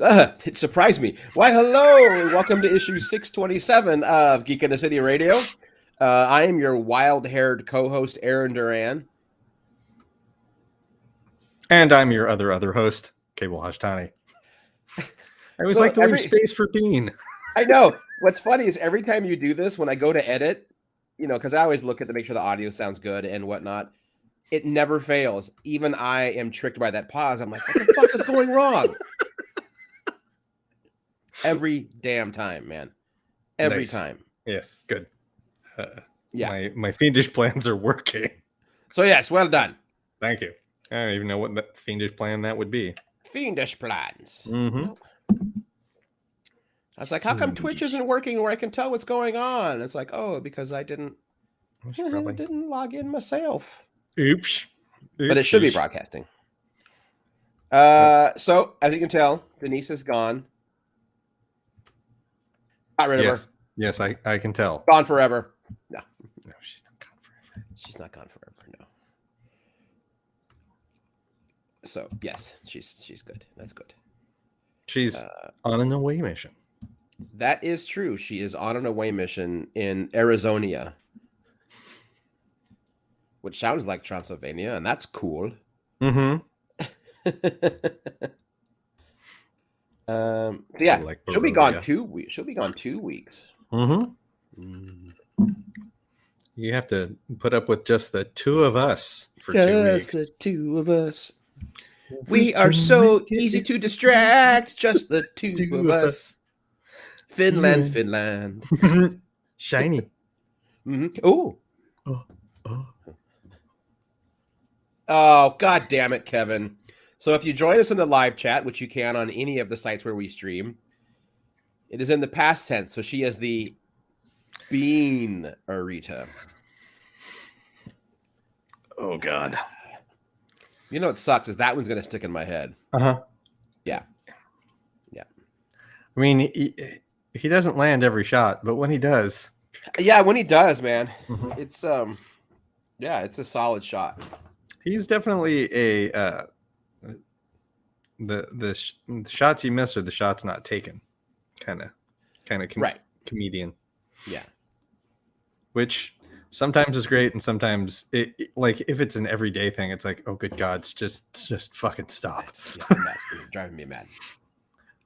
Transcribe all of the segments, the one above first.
It surprised me. Why, hello, and welcome to issue 627 of Geek in the City Radio. I am your wild-haired co-host, Aaron Duran. And I'm your other host, Kaebel Hashtani. I always like to leave space for Bean. I know. What's funny is every time you do this, when I go to edit, because I always look at to make sure the audio sounds good and whatnot, it never fails. Even I am tricked by that pause. I'm like, what the fuck is going wrong? Every damn time, man. Every time. Yes, good. Yeah. My fiendish plans are working. So yes, well done. Thank you. I don't even know what that fiendish plan that would be. Fiendish plans. Mm-hmm. Nope. I was like, how come Twitch isn't working where I can tell what's going on? It's like, oh, because I didn't log in myself. Oops. But it should be broadcasting. So, as you can tell, Denise is gone. Got rid of her. Yes, I can tell. Gone forever. No, she's not gone forever. She's not gone forever, no. So, yes, she's good. That's good. She's on an away mission. That is true. She is on an away mission in Arizona, which sounds like Transylvania, and that's cool. Mm-hmm. Yeah, like she'll be gone 2 weeks. She'll be gone 2 weeks. Mm-hmm. You have to put up with just the two of us for 2 weeks. Just the two of us. We are so easy to distract. Just the two of us. Finland. Shiny. Mm-hmm. Ooh. Oh, god damn it, Kevin. So if you join us in the live chat, which you can on any of the sites where we stream, it is in the past tense. So she is the Bean Arita. Oh, God. You know what sucks is that one's going to stick in my head. Uh-huh. Yeah. I mean, he doesn't land every shot, but when he does. Yeah, when he does, man, mm-hmm. It's it's a solid shot. He's definitely a the shots you miss are the shots not taken, kind of right comedian. Yeah, which sometimes is great, and sometimes it like if it's an everyday thing, it's like, oh good God, just fucking stop. You're driving me mad.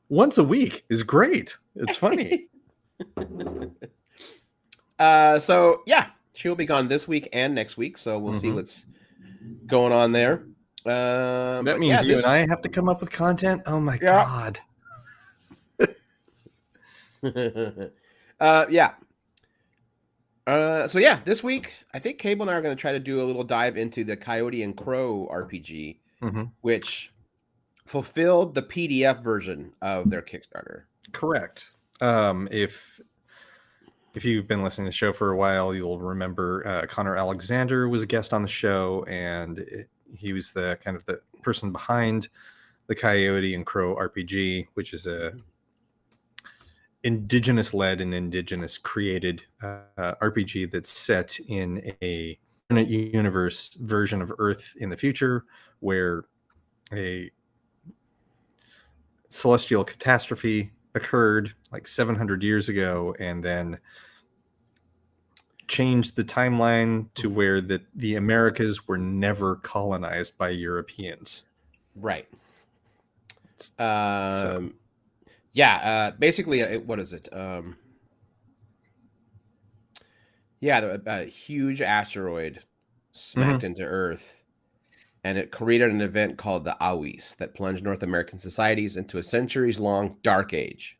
Once a week is great. It's funny. So yeah, she'll be gone this week and next week. So we'll see what's going on there. That means you and I have to come up with content. Oh my God. Yeah. So yeah, this week I think Kaebel and I are going to try to do a little dive into the Coyote and Crow RPG, which fulfilled the PDF version of their Kickstarter. Correct. If you've been listening to the show for a while, you'll remember Connor Alexander was a guest on the show, and he was the kind of the person behind the Coyote and Crow RPG, which is a indigenous-led and indigenous-created RPG that's set in a alternate universe version of Earth in the future, where a celestial catastrophe occurred like 700 years ago, and then changed the timeline to where the Americas were never colonized by Europeans. Right. So. Basically, what is it? A huge asteroid smacked into Earth, and it created an event called the Awis that plunged North American societies into a centuries-long dark age.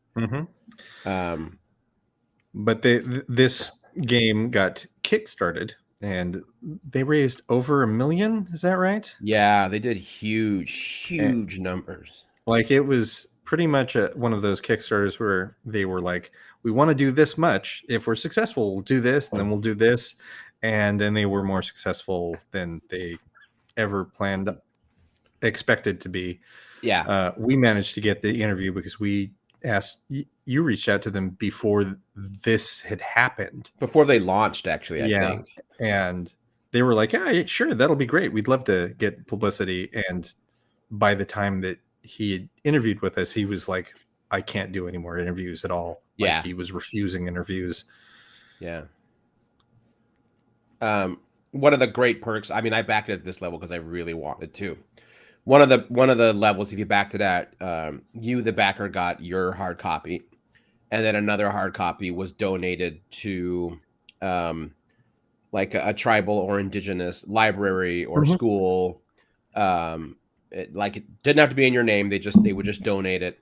But this game got kickstarted, and they raised over $1 million. Is that right? Yeah, they did huge numbers. Like, it was pretty much one of those Kickstarters where they were like, we want to do this much. If we're successful, we'll do this, and then we'll do this. And then they were more successful than they ever expected to be. Yeah. We managed to get the interview because we asked, you reached out to them before this had happened. Before they launched, actually, I think. And they were like, yeah, sure, that'll be great. We'd love to get publicity. And by the time that he had interviewed with us, he was like, I can't do any more interviews at all. Like, Yeah. he was refusing interviews. Yeah. One of the great perks, I mean, I backed it at this level because I really wanted to. One of the levels, if you backed it at, you, the backer, got your hard copy, and then another hard copy was donated to like a tribal or indigenous library or school. It didn't have to be in your name. They would just donate it.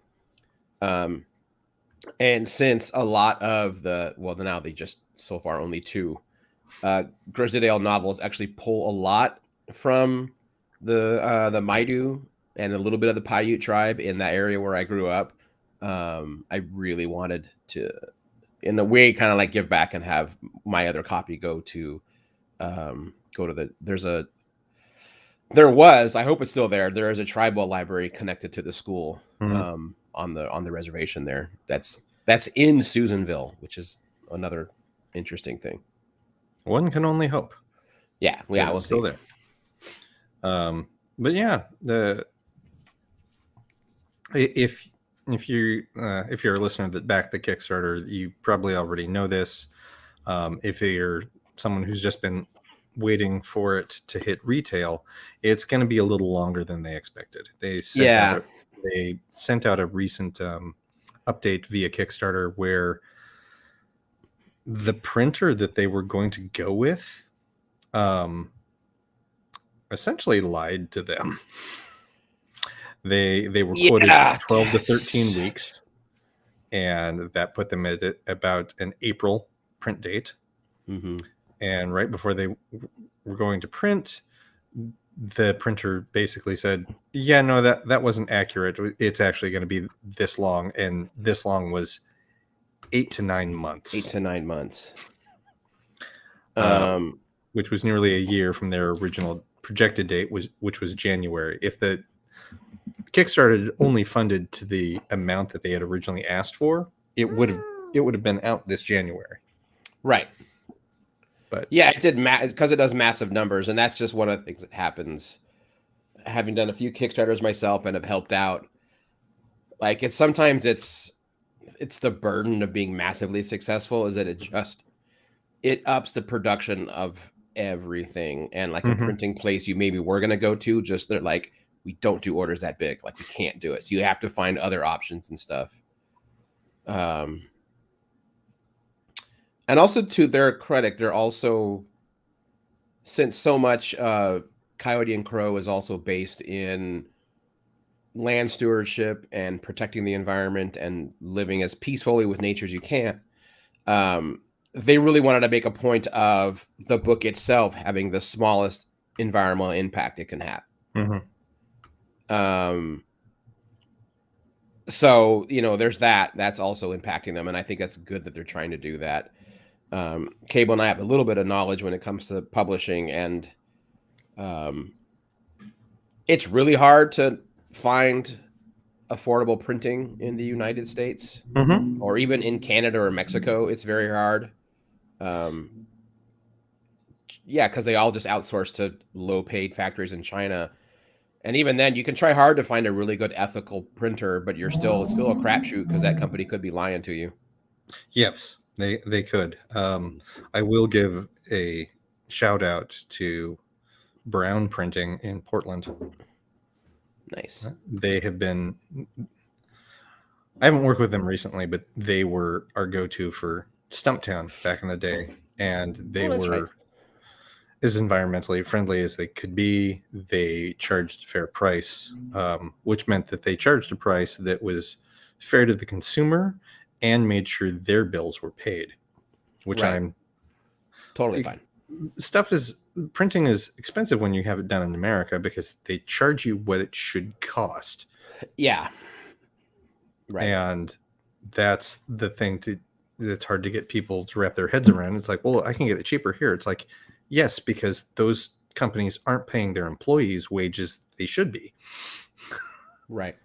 And since a lot of now they just so far only 2 Grizzlydale novels actually pull a lot from the Maidu and a little bit of the Paiute tribe in that area where I grew up. I really wanted to, in a way, kind of like give back and have my other copy go to there was, I hope it's still there. There is a tribal library connected to the school on the reservation there. That's in Susanville, which is another interesting thing. One can only hope. Yeah, we'll still see. There. But yeah, if you're a listener that backed the Kickstarter, you probably already know this. If you're someone who's just been waiting for it to hit retail, it's going to be a little longer than they expected. They sent out a recent update via Kickstarter where the printer that they were going to go with essentially lied to them. They were quoted 12 to 13 weeks, and that put them at about an April print date. And right before they were going to print, the printer basically said, yeah, no, that wasn't accurate. It's actually going to be this long, and this long was 8 to 9 months. 8 to 9 months. Which was nearly a year from their original projected date, which was January. If the Kickstarter had only funded to the amount that they had originally asked for, it would have been out this January. Right. But yeah, it did because it does massive numbers, and that's just one of the things that happens. Having done a few Kickstarters myself and have helped out, like sometimes it's the burden of being massively successful is that it ups the production of everything, and like a printing place you maybe were going to go to, just they're like, we don't do orders that big, like we can't do it, so you have to find other options and stuff. And also, to their credit, they're also, since so much Coyote and Crow is also based in land stewardship and protecting the environment and living as peacefully with nature as you can, they really wanted to make a point of the book itself having the smallest environmental impact it can have. So, there's that's also impacting them, and I think that's good that they're trying to do that. Kaebel and I have a little bit of knowledge when it comes to publishing, and it's really hard to find affordable printing in the United States, or even in Canada or Mexico. It's very hard. Because they all just outsource to low-paid factories in China. And even then, you can try hard to find a really good ethical printer, but it's still a crapshoot because that company could be lying to you. Yes, they could. I will give a shout out to Brown Printing in Portland. Nice. They have been. I haven't worked with them recently, but they were our go-to for Stumptown back in the day, and they were as environmentally friendly as they could be. They charged a fair price, which meant that they charged a price that was fair to the consumer and made sure their bills were paid, which I'm totally fine. Printing is expensive when you have it done in America because they charge you what it should cost. Yeah. Right. And that's the thing that's hard to get people to wrap their heads around. It's like, well, I can get it cheaper here. It's like, yes, because those companies aren't paying their employees wages they should be. Right.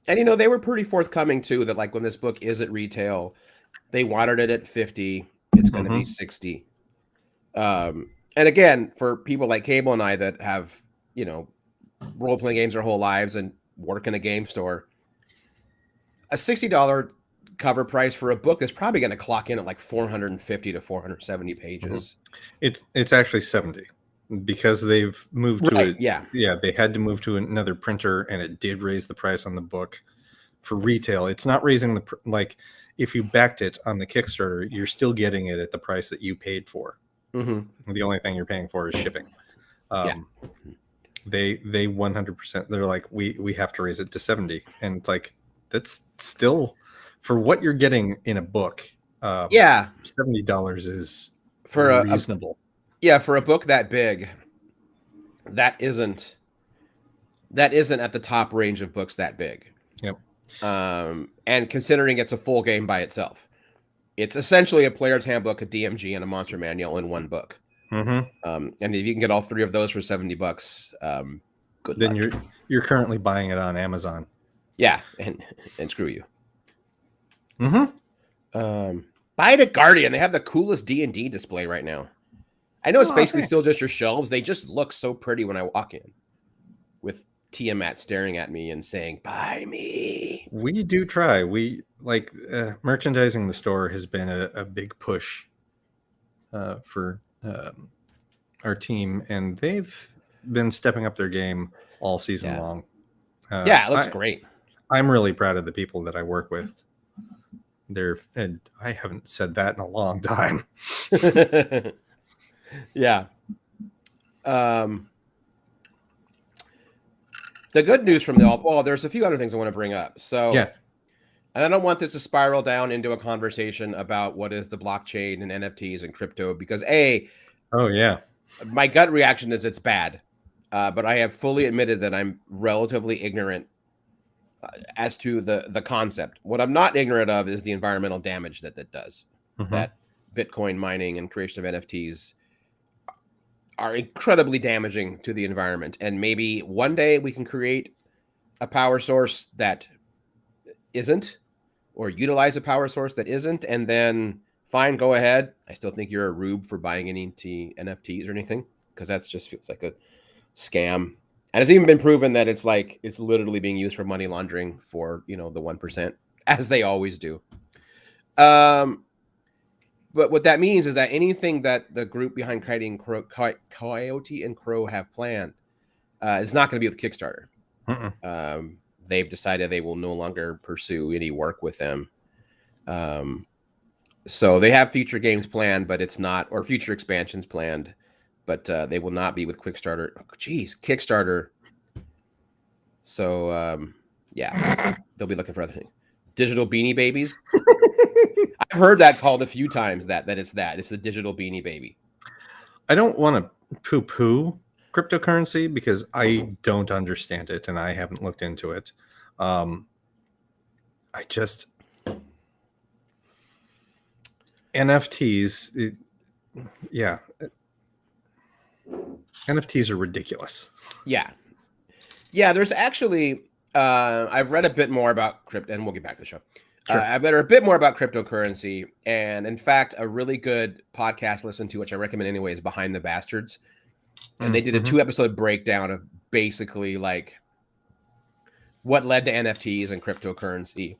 And, they were pretty forthcoming, too, that, like, when this book is at retail, they wanted it at 50. It's going to be 60. And, again, for people like Kaebel and I that have, role-playing games our whole lives, and work in a game store, a $60 cover price for a book that's probably going to clock in at like 450 to 470 pages. It's actually 70 because they've moved to it. Yeah. Yeah, they had to move to another printer, and it did raise the price on the book for retail. It's not raising the like if you backed it on the Kickstarter, you're still getting it at the price that you paid for. Mm-hmm. The only thing you're paying for is shipping. Yeah. They 100%. They're like, we have to raise it to 70, and it's like that's still for what you're getting in a book. $70 is for reasonable. For a book that big, that isn't at the top range of books that big. Yep. And considering it's a full game by itself, it's essentially a player's handbook, a DMG, and a monster manual in one book. Mm-hmm. And if you can get all three of those for $70, good then luck. You're currently buying it on Amazon. Yeah, and screw you. Mm-hmm. Buy it at Guardian. They have the coolest D&D display right now. I know it's basically thanks. still just your shelves. They just look so pretty when I walk in, with Tiamat staring at me and saying, "Buy me." We do try. We like merchandising the store has been a big push for our team, and they've been stepping up their game all season long. It looks great. I'm really proud of the people that I work with. And I haven't said that in a long time. Yeah. The good news from there's a few other things I want to bring up. So, and I don't want this to spiral down into a conversation about what is the blockchain and NFTs and crypto, because my gut reaction is it's bad. But I have fully admitted that I'm relatively ignorant as to the concept. What I'm not ignorant of is the environmental damage that does. Mm-hmm. That Bitcoin mining and creation of NFTs are incredibly damaging to the environment. And maybe one day we can create a power source that isn't, or utilize a power source that isn't, and then fine, go ahead. I still think you're a rube for buying any NFTs or anything, because that just feels like a scam. And it's even been proven that it's literally being used for money laundering for, the 1%, as they always do. But what that means is that anything that the group behind Coyote and Crow have planned is not going to be with Kickstarter. They've decided they will no longer pursue any work with them. So they have future games planned, but it's not, or future expansions planned, but they will not be with Kickstarter. So, they'll be looking for other things. Digital Beanie Babies. I've heard that called a few times, that it's the digital Beanie Baby. I don't want to poo-poo cryptocurrency because I don't understand it and I haven't looked into it. NFTs, NFTs are ridiculous. Yeah, there's actually, I've read a bit more about crypto, and we'll get back to the show. Sure. I've read a bit more about cryptocurrency, and in fact, a really good podcast to listen to, which I recommend anyway, is Behind the Bastards. And they did a 2-episode breakdown of basically like what led to NFTs and cryptocurrency.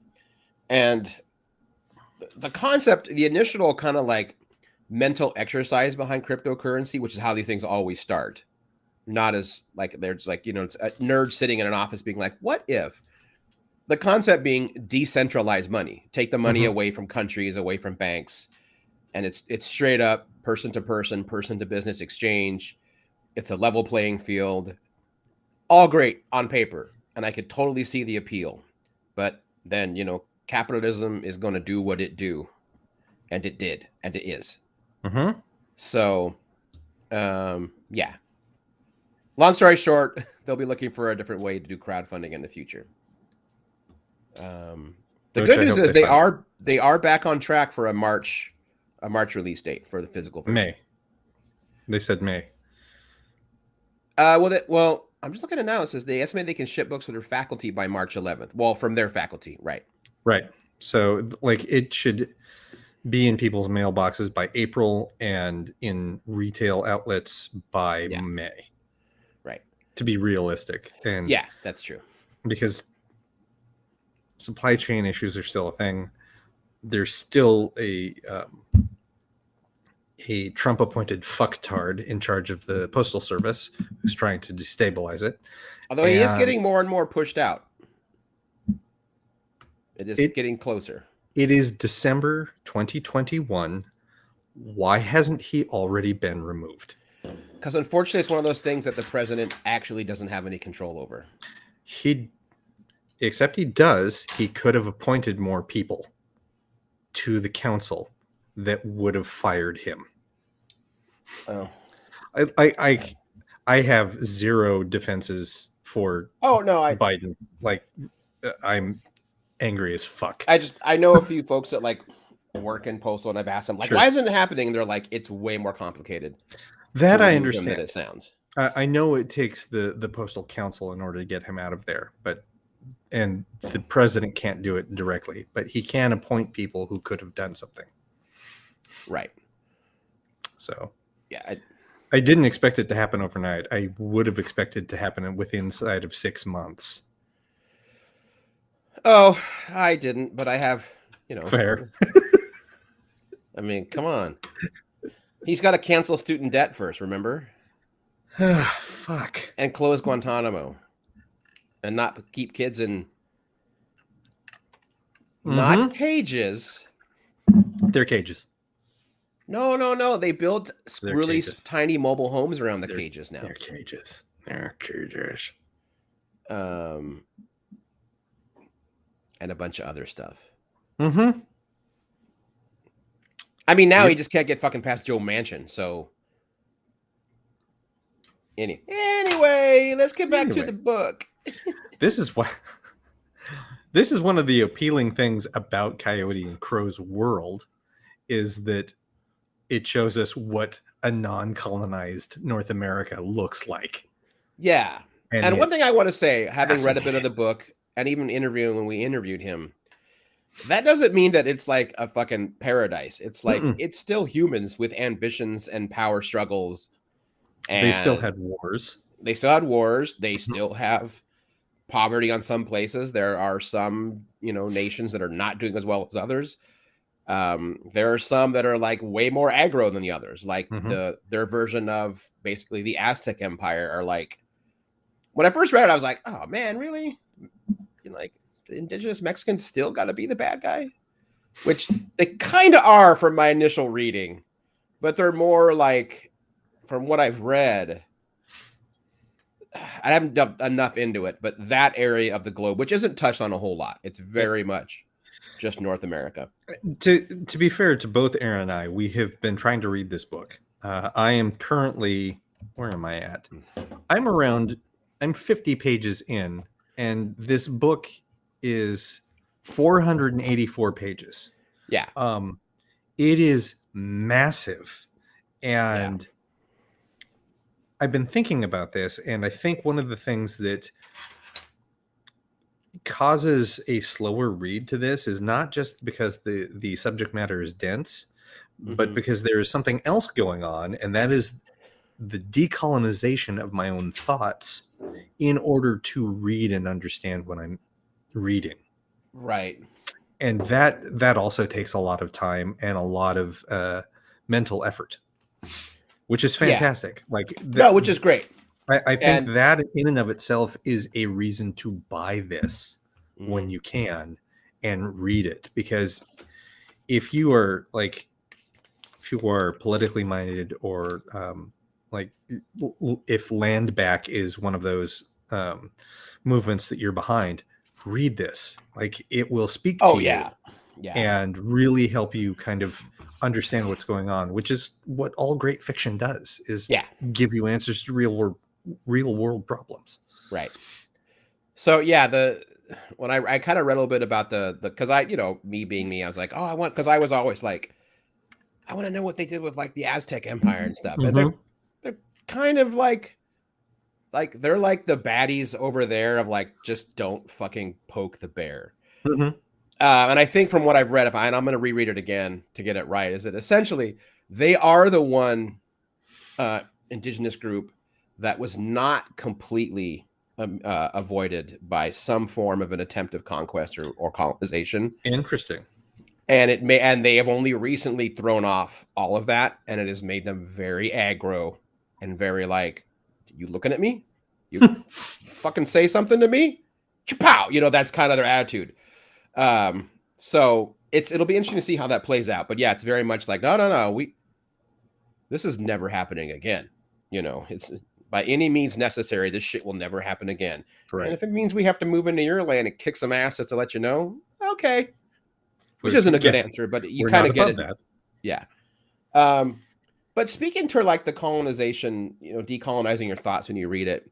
And the concept, the initial kind of like mental exercise behind cryptocurrency, which is how these things always start. Not as like, there's like, it's a nerd sitting in an office being like, what if? The concept being decentralized money, take the money away from countries, away from banks. And it's straight up person to person to business exchange. It's a level playing field. All great on paper. And I could totally see the appeal. But then, capitalism is going to do what it do. And it did. And it is. So, Long story short, they'll be looking for a different way to do crowdfunding in the future. The good news is they are back on track for a March release date for the physical version. May. They said May. Well, I'm just looking at it now. It says they estimate they can ship books with their faculty by March 11th. Well, from their faculty, right? Right. So, like, it should be in people's mailboxes by April and in retail outlets by May. Right. To be realistic. And yeah, that's true. because supply chain issues are still a thing. There's still a Trump-appointed fucktard in charge of the Postal Service who's trying to destabilize it. Although he is getting more and more pushed out. It is getting closer. It is December 2021. Why hasn't he already been removed? Because unfortunately, it's one of those things that the president actually doesn't have any control over. Except he does. He could have appointed more people to the council that would have fired him. Oh, I have zero defenses for Biden. Like, I'm angry as fuck. I know a few folks that like work in postal, and I've asked them like, why isn't it happening? And they're like, it's way more complicated. That I understand. Than it sounds. I know it takes the postal council in order to get him out of there, and the president can't do it directly, but he can appoint people who could have done something. Right. So yeah, I didn't expect it to happen overnight. I would have expected to happen within inside of 6 months. Oh, I didn't, but I have, Fair. I mean, come on. He's got to cancel student debt first, remember? Fuck. And close Guantanamo. And not keep kids in not cages. They're cages. No. They built really cages. tiny mobile homes around the cages now. They're cages. They're cages. And a bunch of other stuff. Mm-hmm. I mean, now he just can't get fucking past Joe Manchin, so... Anyway, let's get back to the book. This is one of the appealing things about Coyote and Crow's world, is that it shows us what a non-colonized North America looks like. Yeah. And one thing I want to say, having read a bit of the book, and even interviewing when we interviewed him, that doesn't mean that it's like a fucking paradise. It's like, it's still humans with ambitions and power struggles. And they still had wars. They still have poverty on some places. There are some, nations that are not doing as well as others. There are some that are like way more aggro than the others. Like their version of basically the Aztec Empire are like, when I first read it, I was like, oh man, really? Like the indigenous Mexicans still got to be the bad guy, which they kind of are from my initial reading, but they're more like, from what I've read, I haven't dug enough into it, but that area of the globe, which isn't touched on a whole lot, it's very much just North America. To be fair to both Aaron and I, we have been trying to read this book. I am currently, where am I at? I'm 50 pages in, and this book is 484 pages. Yeah. It is massive. And I've been thinking about this, and I think one of the things that causes a slower read to this is not just because the subject matter is dense, but because there is something else going on, and that is the decolonization of my own thoughts in order to read and understand what I'm reading. Right. And that also takes a lot of time and a lot of mental effort, which is fantastic. Which is great. I think that in and of itself is a reason to buy this when you can and read it, because if you are politically minded, or if land back is one of those movements that you're behind, read this. Like, it will speak to you and really help you kind of understand what's going on, which is what all great fiction does, is give you answers to real world problems. Right. So when I kind of read a little bit about because I, me being me, I was like, because I was always like, I want to know what they did with like the Aztec Empire and stuff. And they're kind of like they're like the baddies over there of like, just don't fucking poke the bear. And I think from what I've read, and I'm going to reread it again to get it right, is that essentially they are the one indigenous group that was not completely avoided by some form of an attempt of conquest or colonization. Interesting. And they have only recently thrown off all of that, and it has made them very aggro and very like, you looking at me? You fucking say something to me? Chapow! That's kind of their attitude. So it'll be interesting to see how that plays out. But yeah, it's very much like, no, this is never happening again. It's by any means necessary. This shit will never happen again. Right. And if it means we have to move into your land and kick some ass just to let you know, okay. Which isn't a good answer, but you kind of get it. That. Yeah. But speaking to like the colonization, decolonizing your thoughts when you read it,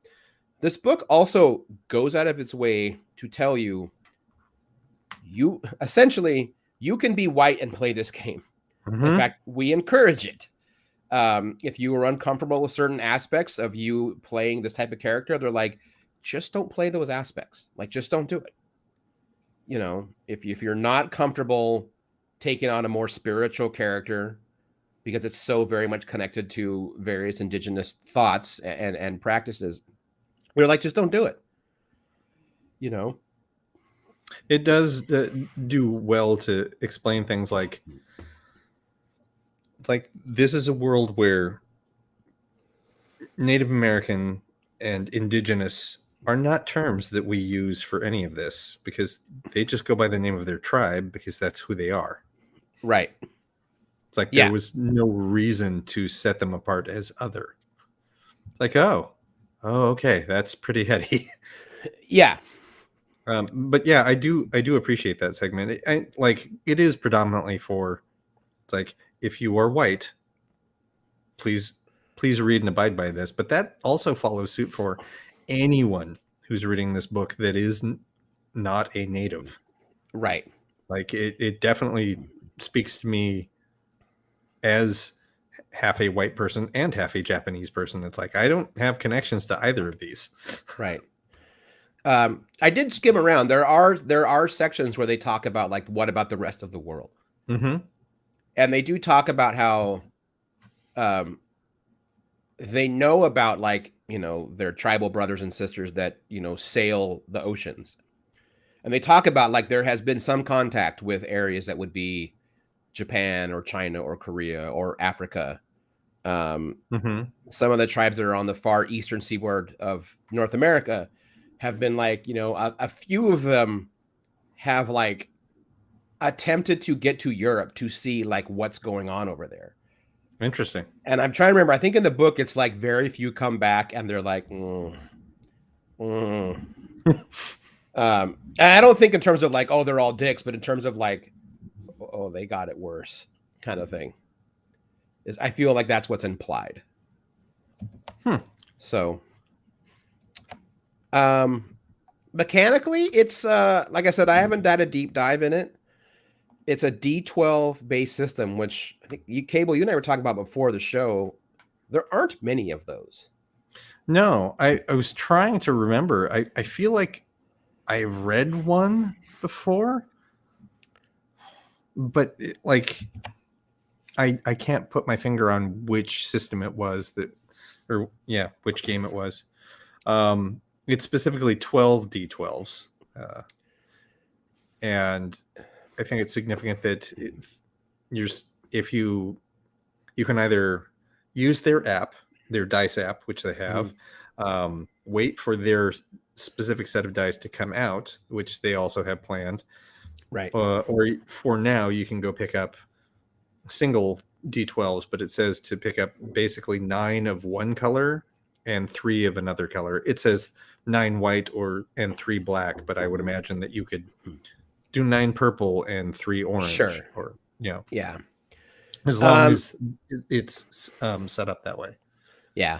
this book also goes out of its way to tell you essentially you can be white and play this game. Mm-hmm. In fact, we encourage it. If you are uncomfortable with certain aspects of you playing this type of character, they're like, just don't play those aspects. Like, just don't do it. If you're not comfortable taking on a more spiritual character because it's so very much connected to various indigenous thoughts and practices, we're like, just don't do it. It does do well to explain things like this is a world where Native American and indigenous are not terms that we use for any of this, because they just go by the name of their tribe because that's who they are. Right. It's like there was no reason to set them apart as other. Like, oh, okay, that's pretty heady. Yeah. But yeah, I do appreciate that segment. It is predominantly for, it's like, if you are white, please read and abide by this. But that also follows suit for anyone who's reading this book that is not a native. Right. Like it definitely speaks to me as half a white person and half a Japanese person. It's like, I don't have connections to either of these. Right. I did skim around. There are sections where they talk about like, what about the rest of the world? Mm-hmm. And they do talk about how they know about like, their tribal brothers and sisters that, sail the oceans. And they talk about like there has been some contact with areas that would be Japan or China or Korea or Africa. Mm-hmm. Some of the tribes that are on the far eastern seaboard of North America have been like, a few of them have like attempted to get to Europe to see like what's going on over there. Interesting. And I'm trying to remember, I think in the book, it's like very few come back and they're like, I don't think in terms of like, oh, they're all dicks, but in terms of like, oh, they got it worse kind of thing. I feel like that's what's implied. So, mechanically, it's like I said, I haven't done a deep dive in it. It's a D12 based system, which I think Kaebel, you and I were talking about before the show. There aren't many of those. No, I was trying to remember. I feel like I've read one before, but I can't put my finger on which system it was which game it was. It's specifically 12 D12s. And I think it's significant that if you can either use their app, their dice app, which they have, wait for their specific set of dice to come out, which they also have planned. Right. Or for now, you can go pick up single D12s, but it says to pick up basically 9 of one color and 3 of another color. It says 9 white and 3 black, but I would imagine that you could do 9 purple and 3 orange. Sure. Or yeah. As long as it's set up that way. Yeah.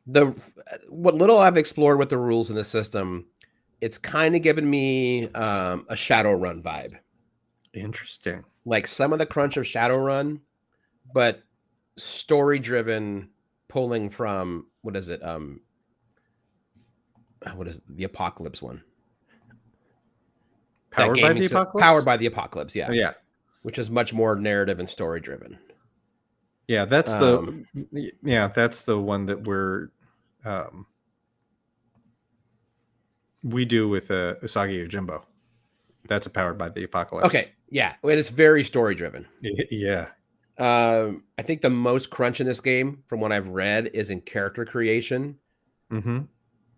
What little I've explored with the rules in the system, it's kind of given me a Shadowrun vibe. Interesting. Like some of the crunch of Shadowrun, but story driven, pulling from what is it? What is the Apocalypse one? Powered by the Apocalypse? Powered by the Apocalypse, yeah. Yeah. Which is much more narrative and story driven. Yeah, that's the one that we're We do with Usagi Yojimbo. That's a Powered by the Apocalypse. Okay, yeah, and it's very story driven. Yeah. I think the most crunch in this game, from what I've read, is in character creation. Mm-hmm.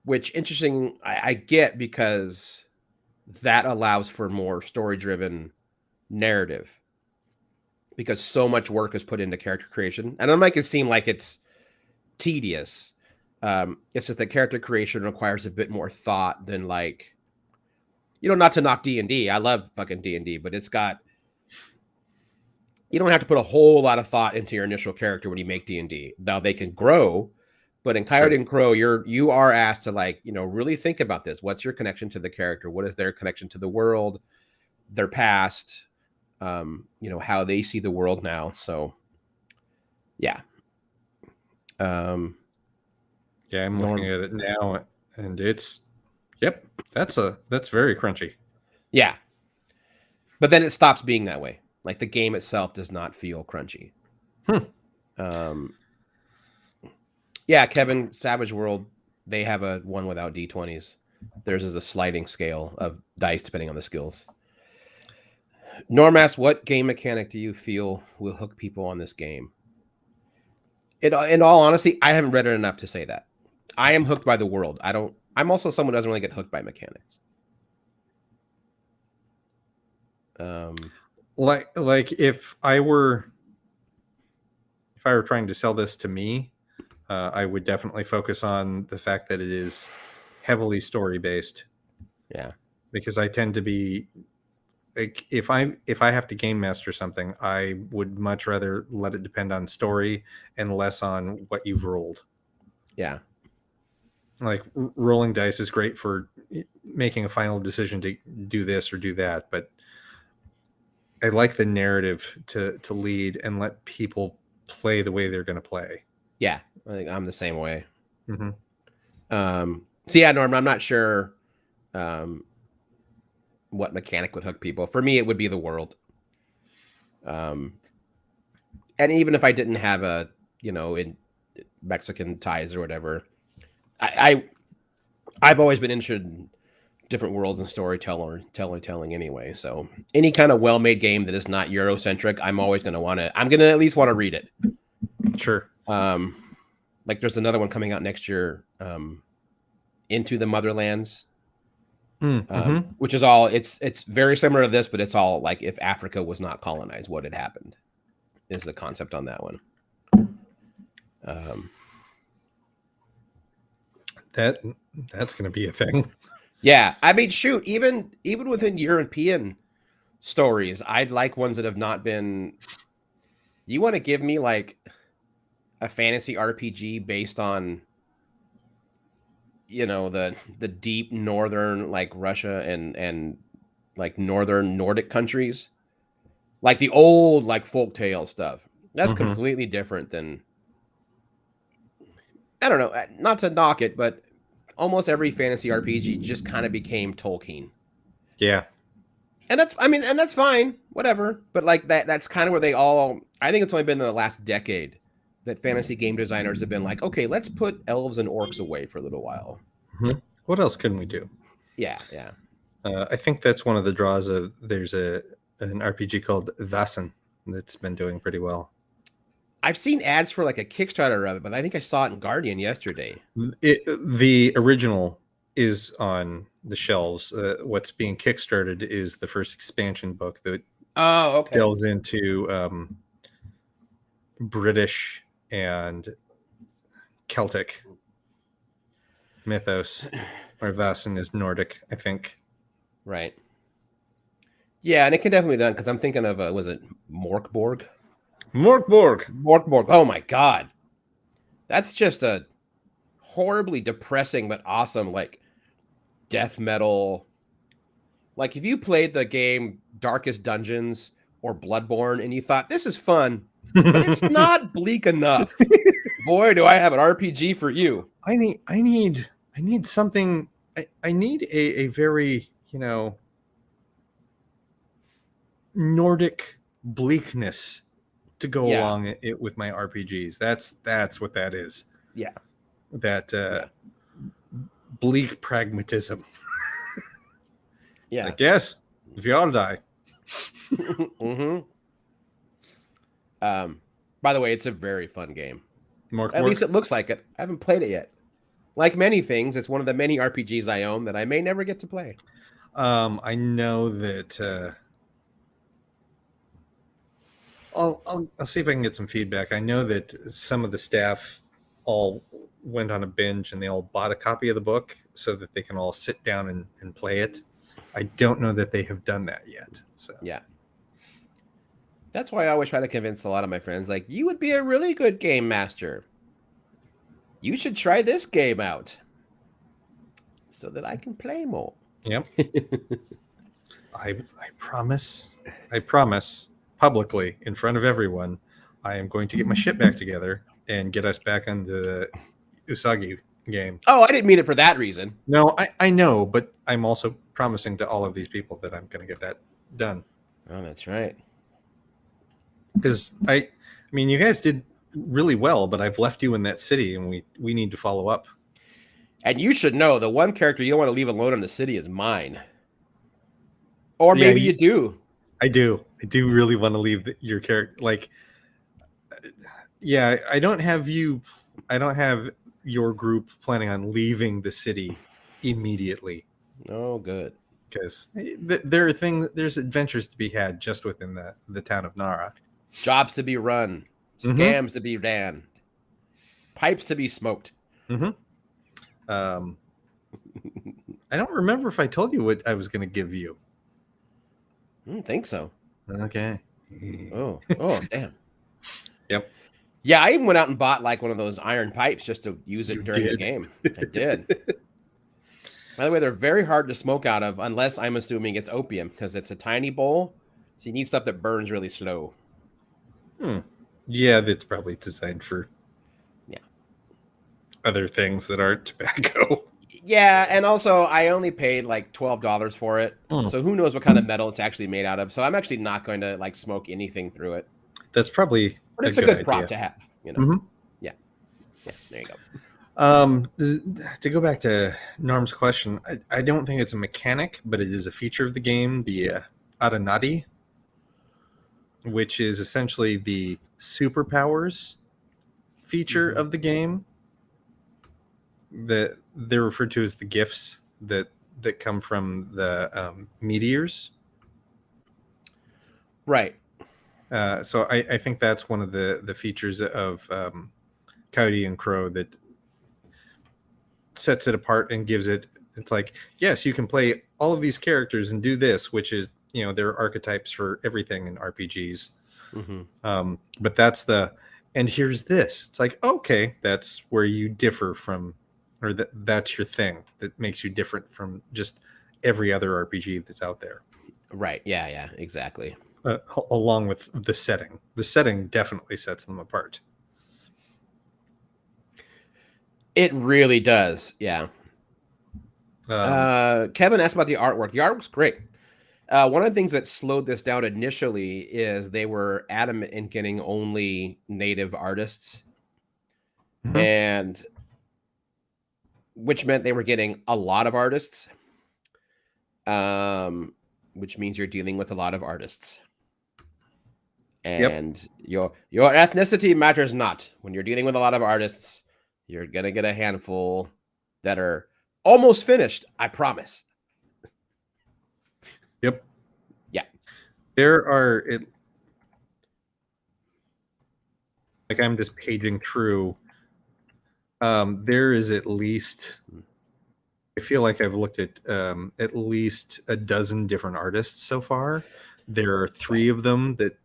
Which interesting, I get, because that allows for more story driven narrative. Because so much work is put into character creation, and it might seem like it's tedious. It's just that character creation requires a bit more thought than, like, not to knock D&D. I love fucking D&D, but it's got, you don't have to put a whole lot of thought into your initial character when you make D&D. Now they can grow, but in Coyote and Crow, you are asked to, like, really think about this. What's your connection to the character? What is their connection to the world, their past, how they see the world now. So yeah. Yeah, I'm looking at it now, and it's, yep, that's very crunchy. Yeah. But then it stops being that way. Like, the game itself does not feel crunchy. Yeah, Kevin, Savage World, they have a one without D20s. Theirs is a sliding scale of dice depending on the skills. Norm asks, what game mechanic do you feel will hook people on this game? In all honesty, I haven't read it enough to say that. I am hooked by the world. I'm also someone who doesn't really get hooked by mechanics. Like if I were trying to sell this to me, I would definitely focus on the fact that it is heavily story based. Yeah, because I tend to be like, if I have to game master something, I would much rather let it depend on story and less on what you've rolled. Yeah, like rolling dice is great for making a final decision to do this or do that, but I like the narrative to lead and let people play the way they're going to play. Yeah, I think I'm the same way. Mm-hmm. So yeah, Norm, I'm not sure what mechanic would hook people. For me, it would be the world. And even if I didn't have a, in Mexican ties or whatever, I've always been interested in different worlds and storytelling anyway. So any kind of well-made game that is not Eurocentric, I'm always going to I'm going to at least want to read it. Sure. Like there's another one coming out next year, Into the Motherlands, which is all, it's very similar to this, but it's all like if Africa was not colonized, what had happened is the concept on that one. That's going to be a thing. Yeah, I mean, shoot, even within European stories, I'd like ones that have not been. You want to give me like a fantasy RPG based on, the deep northern, like Russia and like northern Nordic countries, like the old like folktale stuff. That's completely different than. I don't know, not to knock it, but almost every fantasy RPG just kind of became Tolkien. Yeah. And that's fine, whatever. But like that's kind of where they all, I think it's only been in the last decade that fantasy game designers have been like, okay, let's put elves and orcs away for a little while. What else can we do? Yeah. I think that's one of the draws of, there's an RPG called Vaesen that's been doing pretty well. I've seen ads for like a Kickstarter of it, but I think I saw it in Guardian yesterday. The original is on the shelves. What's being kickstarted is the first expansion book that delves into British and Celtic mythos, or Vaesen is Nordic, I think. Right. Yeah, and it can definitely be done, because I'm thinking of, was it Morkborg? Morkborg. Oh my god. That's just a horribly depressing but awesome, like, death metal. Like, if you played the game Darkest Dungeons or Bloodborne and you thought this is fun, but it's not bleak enough, boy, do I have an RPG for you. I need something. I need a very, Nordic bleakness to go along it with my RPGs. That's what that is. Yeah. That bleak pragmatism. Yeah. Like, yes, if you all die. Mm-hmm. By the way, it's a very fun game. Mork, At least it looks like it. I haven't played it yet. Like many things, it's one of the many RPGs I own that I may never get to play. I know that I'll see if I can get some feedback. I know that some of the staff all went on a binge and they all bought a copy of the book so that they can all sit down and play it. I don't know that they have done that yet. So Yeah. That's why I always try to convince a lot of my friends, like, you would be a really good game master. You should try this game out so that I can play more. Yep. I promise publicly in front of everyone, I am going to get my shit back together and get us back on the Usagi game. Oh, I didn't mean it for that reason. No, I know, but I'm also promising to all of these people that I'm going to get that done. Oh, that's right. Because I mean, you guys did really well, but I've left you in that city, and we need to follow up. And you should know the one character you don't want to leave alone in the city is mine. Or maybe you do. I do really want to leave your character. Like, yeah, I don't have your group planning on leaving the city immediately. Oh, good. Because there are there's adventures to be had just within the town of Nara. Jobs to be run, scams to be ran, pipes to be smoked. Mm-hmm. I don't remember if I told you what I was going to give you. I don't think so. Okay. Oh, damn. Yep. Yeah, I even went out and bought like one of those iron pipes just to use it during the game. I did. By the way, they're very hard to smoke out of unless I'm assuming it's opium because it's a tiny bowl. So you need stuff that burns really slow. Yeah, that's probably designed for other things that aren't tobacco. Yeah, and also I only paid like $12 for it. So who knows what kind of metal it's actually made out of. So I'm actually not going to like smoke anything through it. That's probably but it's a good prop to have, you know. Yeah, there you go. To go back to Norm's question, I don't think it's a mechanic, but it is a feature of the game, the Aranati, which is essentially the superpowers feature of the game. That they're referred to as the gifts that come from the meteors. Right. So I think that's one of the features of Coyote and Crow that sets it apart and gives it. It's like, yes, you can play all of these characters and do this, which is, there are archetypes for everything in RPGs. But that's and here's this. It's like, okay, that's where you differ from, or that's your thing that makes you different from just every other RPG that's out there. Right. Yeah, exactly. Along with the setting. The setting definitely sets them apart. It really does. Yeah. Kevin asked about the artwork. The artwork's great. One of the things that slowed this down initially is they were adamant in getting only native artists. And which meant they were getting a lot of artists. Which means you're dealing with a lot of artists. And your ethnicity matters not. When you're dealing with a lot of artists, you're going to get a handful that are almost finished, I promise. Yep. Yeah. There are like I'm just paging through. There is at least, I feel like I've looked at least a dozen different artists so far. There are 3 of them that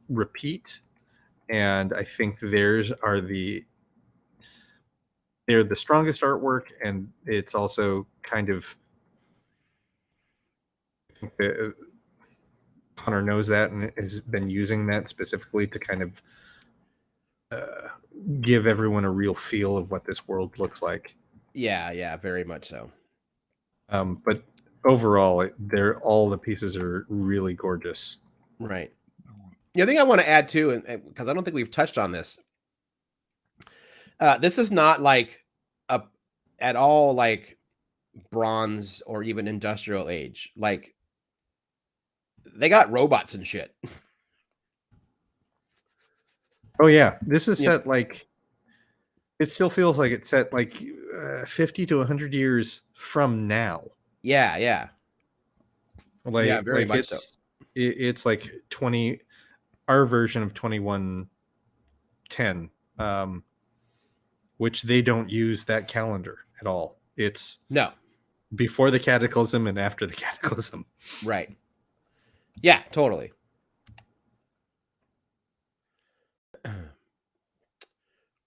repeat, and I think theirs are they're the strongest artwork, and it's also kind of, I think Connor knows that and has been using that specifically to kind of give everyone a real feel of what this world looks like. Yeah, very much so. But overall, all the pieces are really gorgeous. Right. The other thing I want to add too, and because I don't think we've touched on this, this is not like at all like bronze or even industrial age. Like, they got robots and shit. Oh yeah, this is Yeah. set like it still feels like it's set like 50 to 100 years from now. Yeah, yeah. Yeah, very Like much so. it's like 20 our version of 2110, which they don't use that calendar at all. It's No. before the cataclysm and after the cataclysm. Right. Yeah, totally.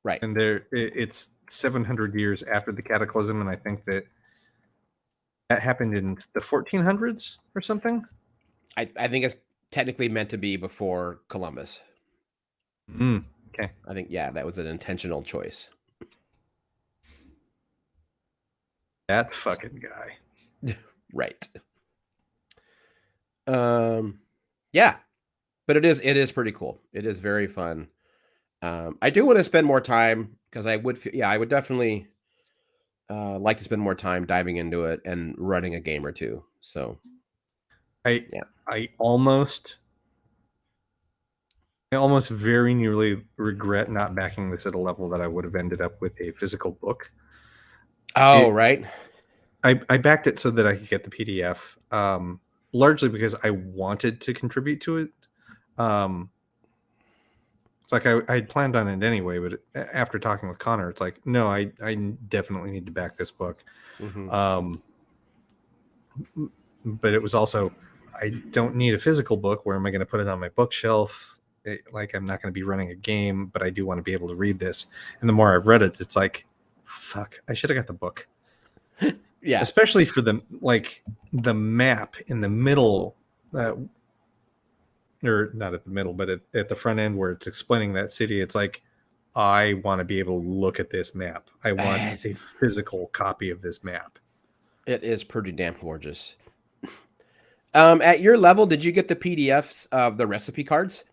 Right. And it's 700 years after the cataclysm, and I think that happened in the 1400s or something. I think it's technically meant to be before Columbus. Okay. I think, yeah, that was an intentional choice. That fucking guy. Right. Yeah. But it is pretty cool. It is very fun. I do want to spend more time because I would definitely like to spend more time diving into it and running a game or two. So I almost very nearly regret not backing this at a level that I would have ended up with a physical book. Right. I backed it so that I could get the PDF, largely because I wanted to contribute to it. It's like I had planned on it anyway, but after talking with Connor, it's like, no, I definitely need to back this book. Mm-hmm. But it was also, I don't need a physical book. Where am I going to put it on my bookshelf? Like, I'm not going to be running a game, but I do want to be able to read this. And the more I've read it, it's like, fuck, I should have got the book. Yeah. Especially for the map in the middle, or not at the middle, but at the front end where it's explaining that city. It's like, I want to be able to look at this map. I want a physical copy of this map. It is pretty damn gorgeous. At your level, did you get the PDFs of the recipe cards?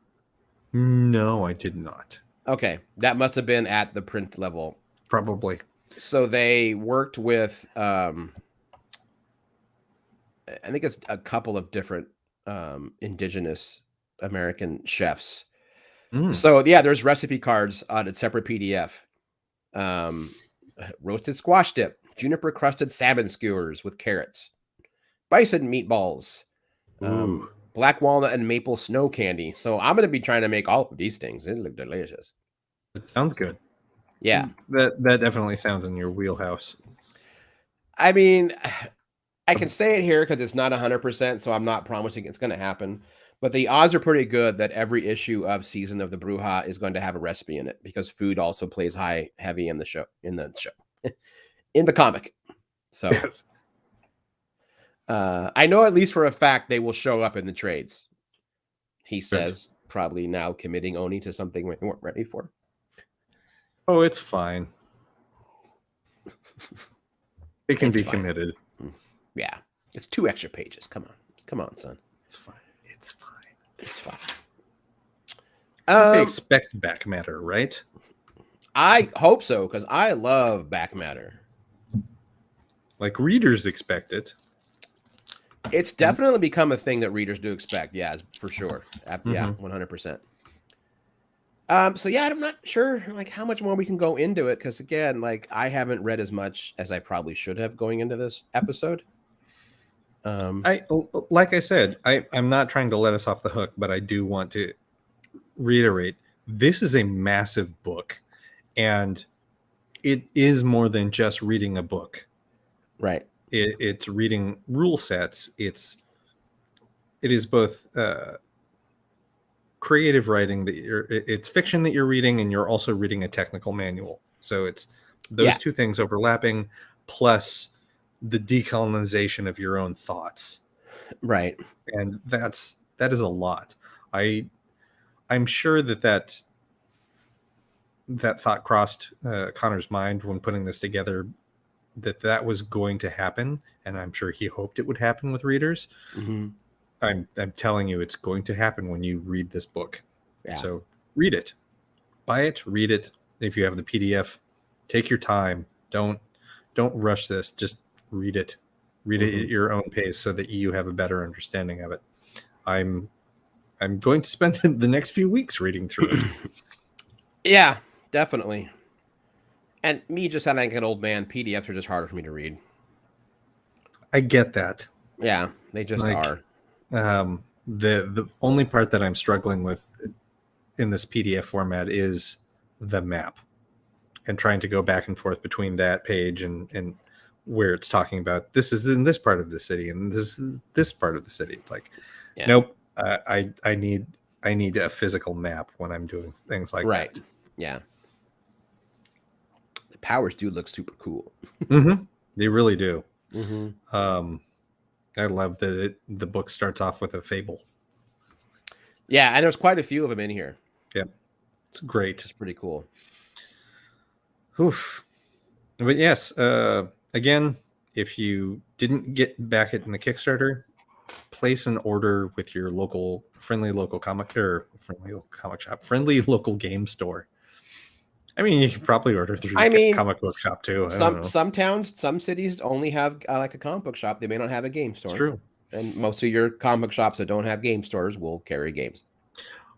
No, I did not. Okay, that must have been at the print level. Probably. So they worked with, I think it's a couple of different indigenous American chefs. So yeah, there's recipe cards on a separate PDF. Roasted squash dip, juniper crusted salmon skewers with carrots, bison meatballs, black walnut and maple snow candy. So I'm going to be trying to make all of these things. They look delicious. It sounds good. Yeah. That definitely sounds in your wheelhouse. I mean, I can say it here because it's not 100%, so I'm not promising it's going to happen. But the odds are pretty good that every issue of Season of the Bruja is going to have a recipe in it because food also plays heavy in the show, in the comic. So yes. I know at least for a fact they will show up in the trades. He says, probably now committing Oni to something we weren't ready for. Oh, it's fine. It can be committed. Yeah. It's 2 extra pages. Come on, son. It's fine. It's fine. They expect back matter, right? I hope so, because I love back matter. Like, readers expect it. It's definitely become a thing that readers do expect. Yeah, for sure. Yeah, 100%. So yeah, I'm not sure like how much more we can go into it because again, like I haven't read as much as I probably should have going into this episode. Like I said, I'm not trying to let us off the hook, but I do want to reiterate this is a massive book, and it is more than just reading a book. Right. It's reading rule sets. It is both creative writing it's fiction that you're reading, and you're also reading a technical manual. So it's those two things overlapping, plus the decolonization of your own thoughts. Right. And that is a lot. I'm sure that thought crossed Connor's mind when putting this together, that was going to happen, and I'm sure he hoped it would happen with readers. I'm telling you, it's going to happen when you read this book. Yeah. So read it, buy it, read it. If you have the PDF, take your time. Don't rush this. Just read it at your own pace so that you have a better understanding of it. I'm going to spend the next few weeks reading through it. Yeah, definitely. And me just sounding like an old man, PDFs are just harder for me to read. I get that. Yeah, they just are. The only part that I'm struggling with in this PDF format is the map, and trying to go back and forth between that page and where it's talking about this is in this part of the city and this is this part of the city. It's like, nope. I need a physical map when I'm doing things like that. Yeah. The powers do look super cool. They really do. I love that the book starts off with a fable. Yeah, and there's quite a few of them in here. Yeah, it's great. It's pretty cool. Oof. But yes, again, if you didn't get back it in the Kickstarter, place an order with your friendly local comic shop, friendly local game store. I mean, you could probably order through comic book shop too. Some towns, some cities only have like a comic book shop. They may not have a game store. It's true. And most of your comic shop that don't have game stores will carry games.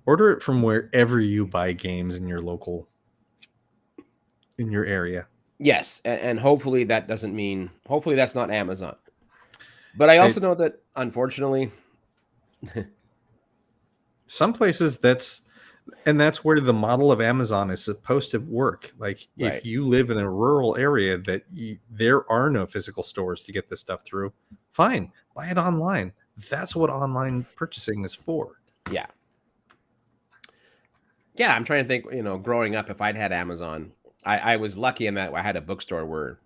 Order it from wherever you buy games in your area. Yes, and hopefully that doesn't mean, hopefully that's not Amazon. But I also know that, unfortunately, some places that's where the model of Amazon is supposed to work. Like if you live in a rural area that there are no physical stores to get this stuff through, fine, buy it online. That's what online purchasing is for. Yeah. Yeah, I'm trying to think, growing up, if I'd had Amazon, I was lucky in that I had a bookstore where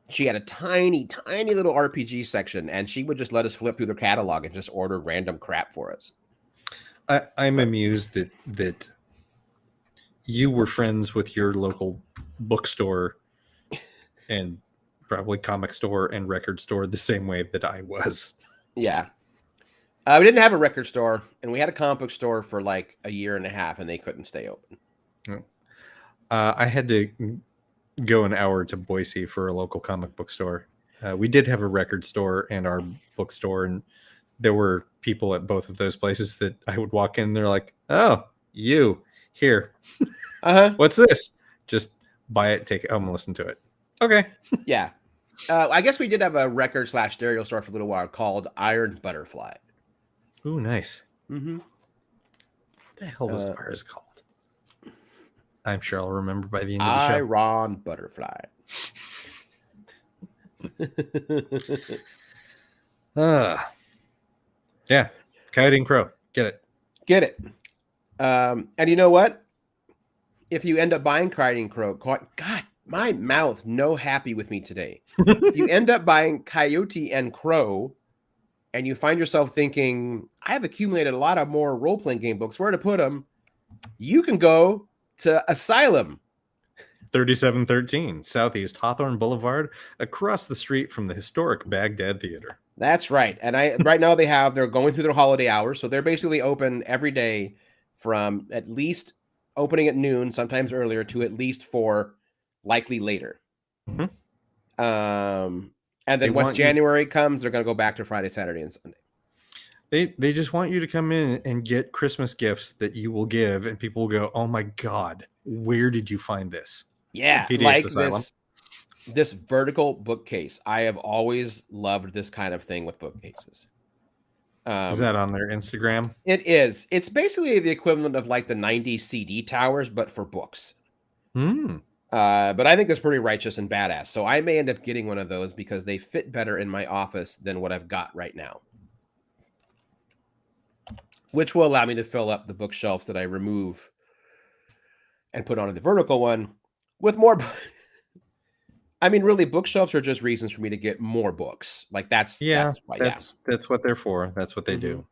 she had a tiny, tiny little RPG section, and she would just let us flip through the catalog and just order random crap for us. I'm amused that you were friends with your local bookstore and probably comic store and record store the same way that I was. Yeah. We didn't have a record store, and we had a comic book store for like a year and a half, and they couldn't stay open. I had to go an hour to Boise for a local comic book store. We did have a record store and our bookstore, and there were people at both of those places that I would walk in. They're like, "Oh, you here? What's this? Just buy it, take it home, and listen to it." Okay. Yeah. I guess we did have a record/stereo store for a little while called Iron Butterfly. Ooh, nice. What the hell was ours called? I'm sure I'll remember by the end of the show. Iron Butterfly. Yeah. Coyote and Crow. Get it. And you know what? If you end up buying Coyote and Crow, God, my mouth no happy with me today. If you end up buying Coyote and Crow, and you find yourself thinking, I have accumulated a lot of more role-playing game books, where to put them? You can go to Asylum. 3713 Southeast Hawthorne Boulevard, across the street from the historic Baghdad Theater. That's right. And right now they're going through their holiday hours. So they're basically open every day from at least opening at noon, sometimes earlier, to at least 4, likely later. And then once January comes, they're going to go back to Friday, Saturday, and Sunday. They just want you to come in and get Christmas gifts that you will give, and people will go, "Oh my God, where did you find this?" Yeah, like this vertical bookcase. I have always loved this kind of thing with bookcases. Is that on their Instagram? It is. It's basically the equivalent of like the 90s CD towers, but for books. But I think it's pretty righteous and badass. So I may end up getting one of those because they fit better in my office than what I've got right now, which will allow me to fill up the bookshelves that I remove and put on the vertical one with more. I mean, really, bookshelves are just reasons for me to get more books. Like that's what they're for. That's what they do.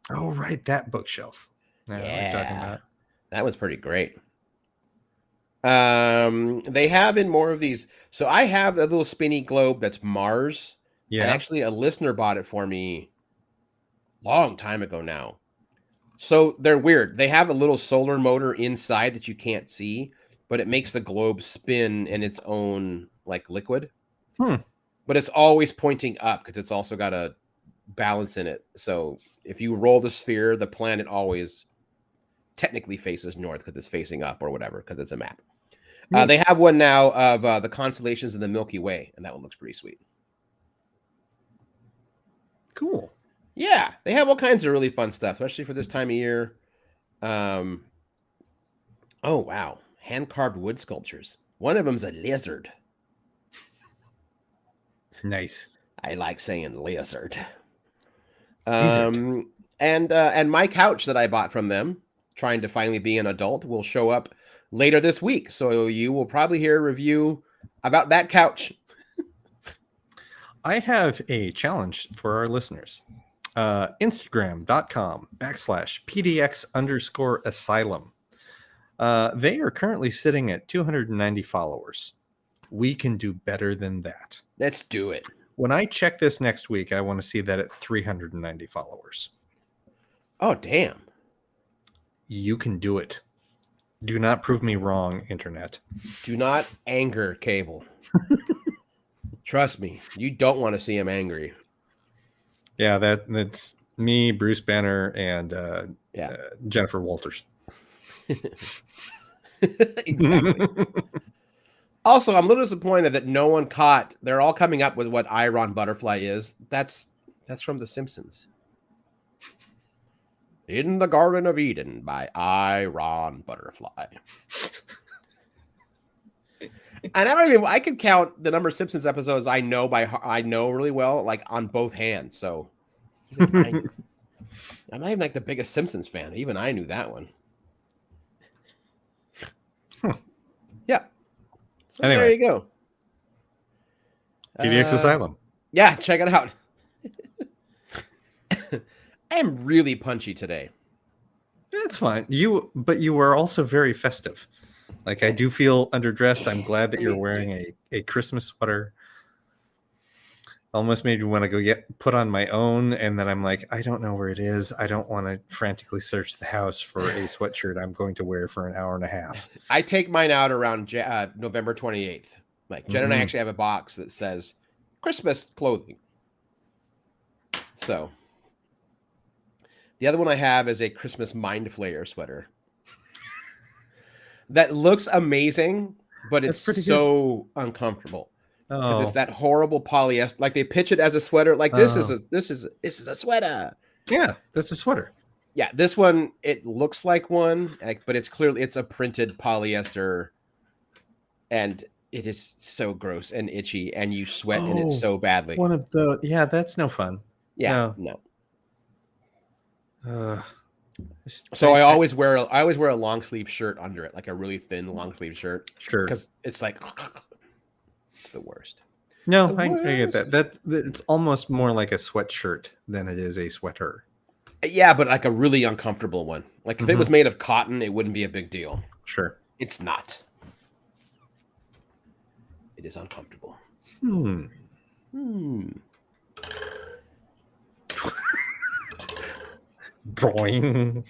Oh, right, that bookshelf. Yeah, what you're talking about. That was pretty great. They have in more of these. So I have a little spinny globe that's Mars. Yeah. And actually, a listener bought it for me long time ago now. So they're weird. They have a little solar motor inside that you can't see, but it makes the globe spin in its own like liquid. but it's always pointing up because it's also got a balance in it. So if you roll the sphere, the planet always technically faces north because it's facing up or whatever, because it's a map. They have one now of the constellations in the Milky Way, and that one looks pretty sweet. Cool. Yeah, they have all kinds of really fun stuff, especially for this time of year. Oh, wow. Hand-carved wood sculptures. One of them's a lizard. Nice. I like saying lizard. Lizard. And my couch that I bought from them, trying to finally be an adult, will show up later this week. So you will probably hear a review about that couch. I have a challenge for our listeners. Instagram.com/PDX_asylum. They are currently sitting at 290 followers. We can do better than that. Let's do it. When I check this next week, I want to see that at 390 followers. Oh, damn. You can do it. Do not prove me wrong, internet. Do not anger Kaebel. Trust me, you don't want to see him angry. Yeah, that's me, Bruce Banner, and Jennifer Walters. Exactly. Also, I'm a little disappointed that no one caught. They're all coming up with what Iron Butterfly is. That's from The Simpsons. In the Garden of Eden by Iron Butterfly. And I could count the number of Simpsons episodes I know really well, like on both hands. So I'm not even like the biggest Simpsons fan. Even I knew that one. Yeah. So anyway, there you go. PDX Asylum. Yeah, check it out. I am really punchy today. That's fine. But you were also very festive. Like, I do feel underdressed. I'm glad that you're wearing a Christmas sweater. Almost made me want to go put on my own, and then I'm like, I don't know where it is. I don't want to frantically search the house for a sweatshirt I'm going to wear for an hour and a half. I take mine out around November 28th. Like, Jen and I actually have a box that says Christmas clothing. So the other one I have is a Christmas Mind Flayer sweater that looks amazing, but it's so uncomfortable. Oh, it's that horrible polyester. Like, they pitch it as a sweater. Like, this is a sweater. Yeah, that's a sweater. Yeah, this one, it looks like one, but it's a printed polyester, and it is so gross and itchy, and you sweat in it so badly. That's no fun. Yeah, no. So I always wear a long sleeve shirt under it, like a really thin long sleeve shirt. Sure, because it's like it's the worst. No, I get that. That it's almost more like a sweatshirt than it is a sweater. Yeah, but like a really uncomfortable one. Like, if it was made of cotton, it wouldn't be a big deal. Sure, it's not. It is uncomfortable. Boing.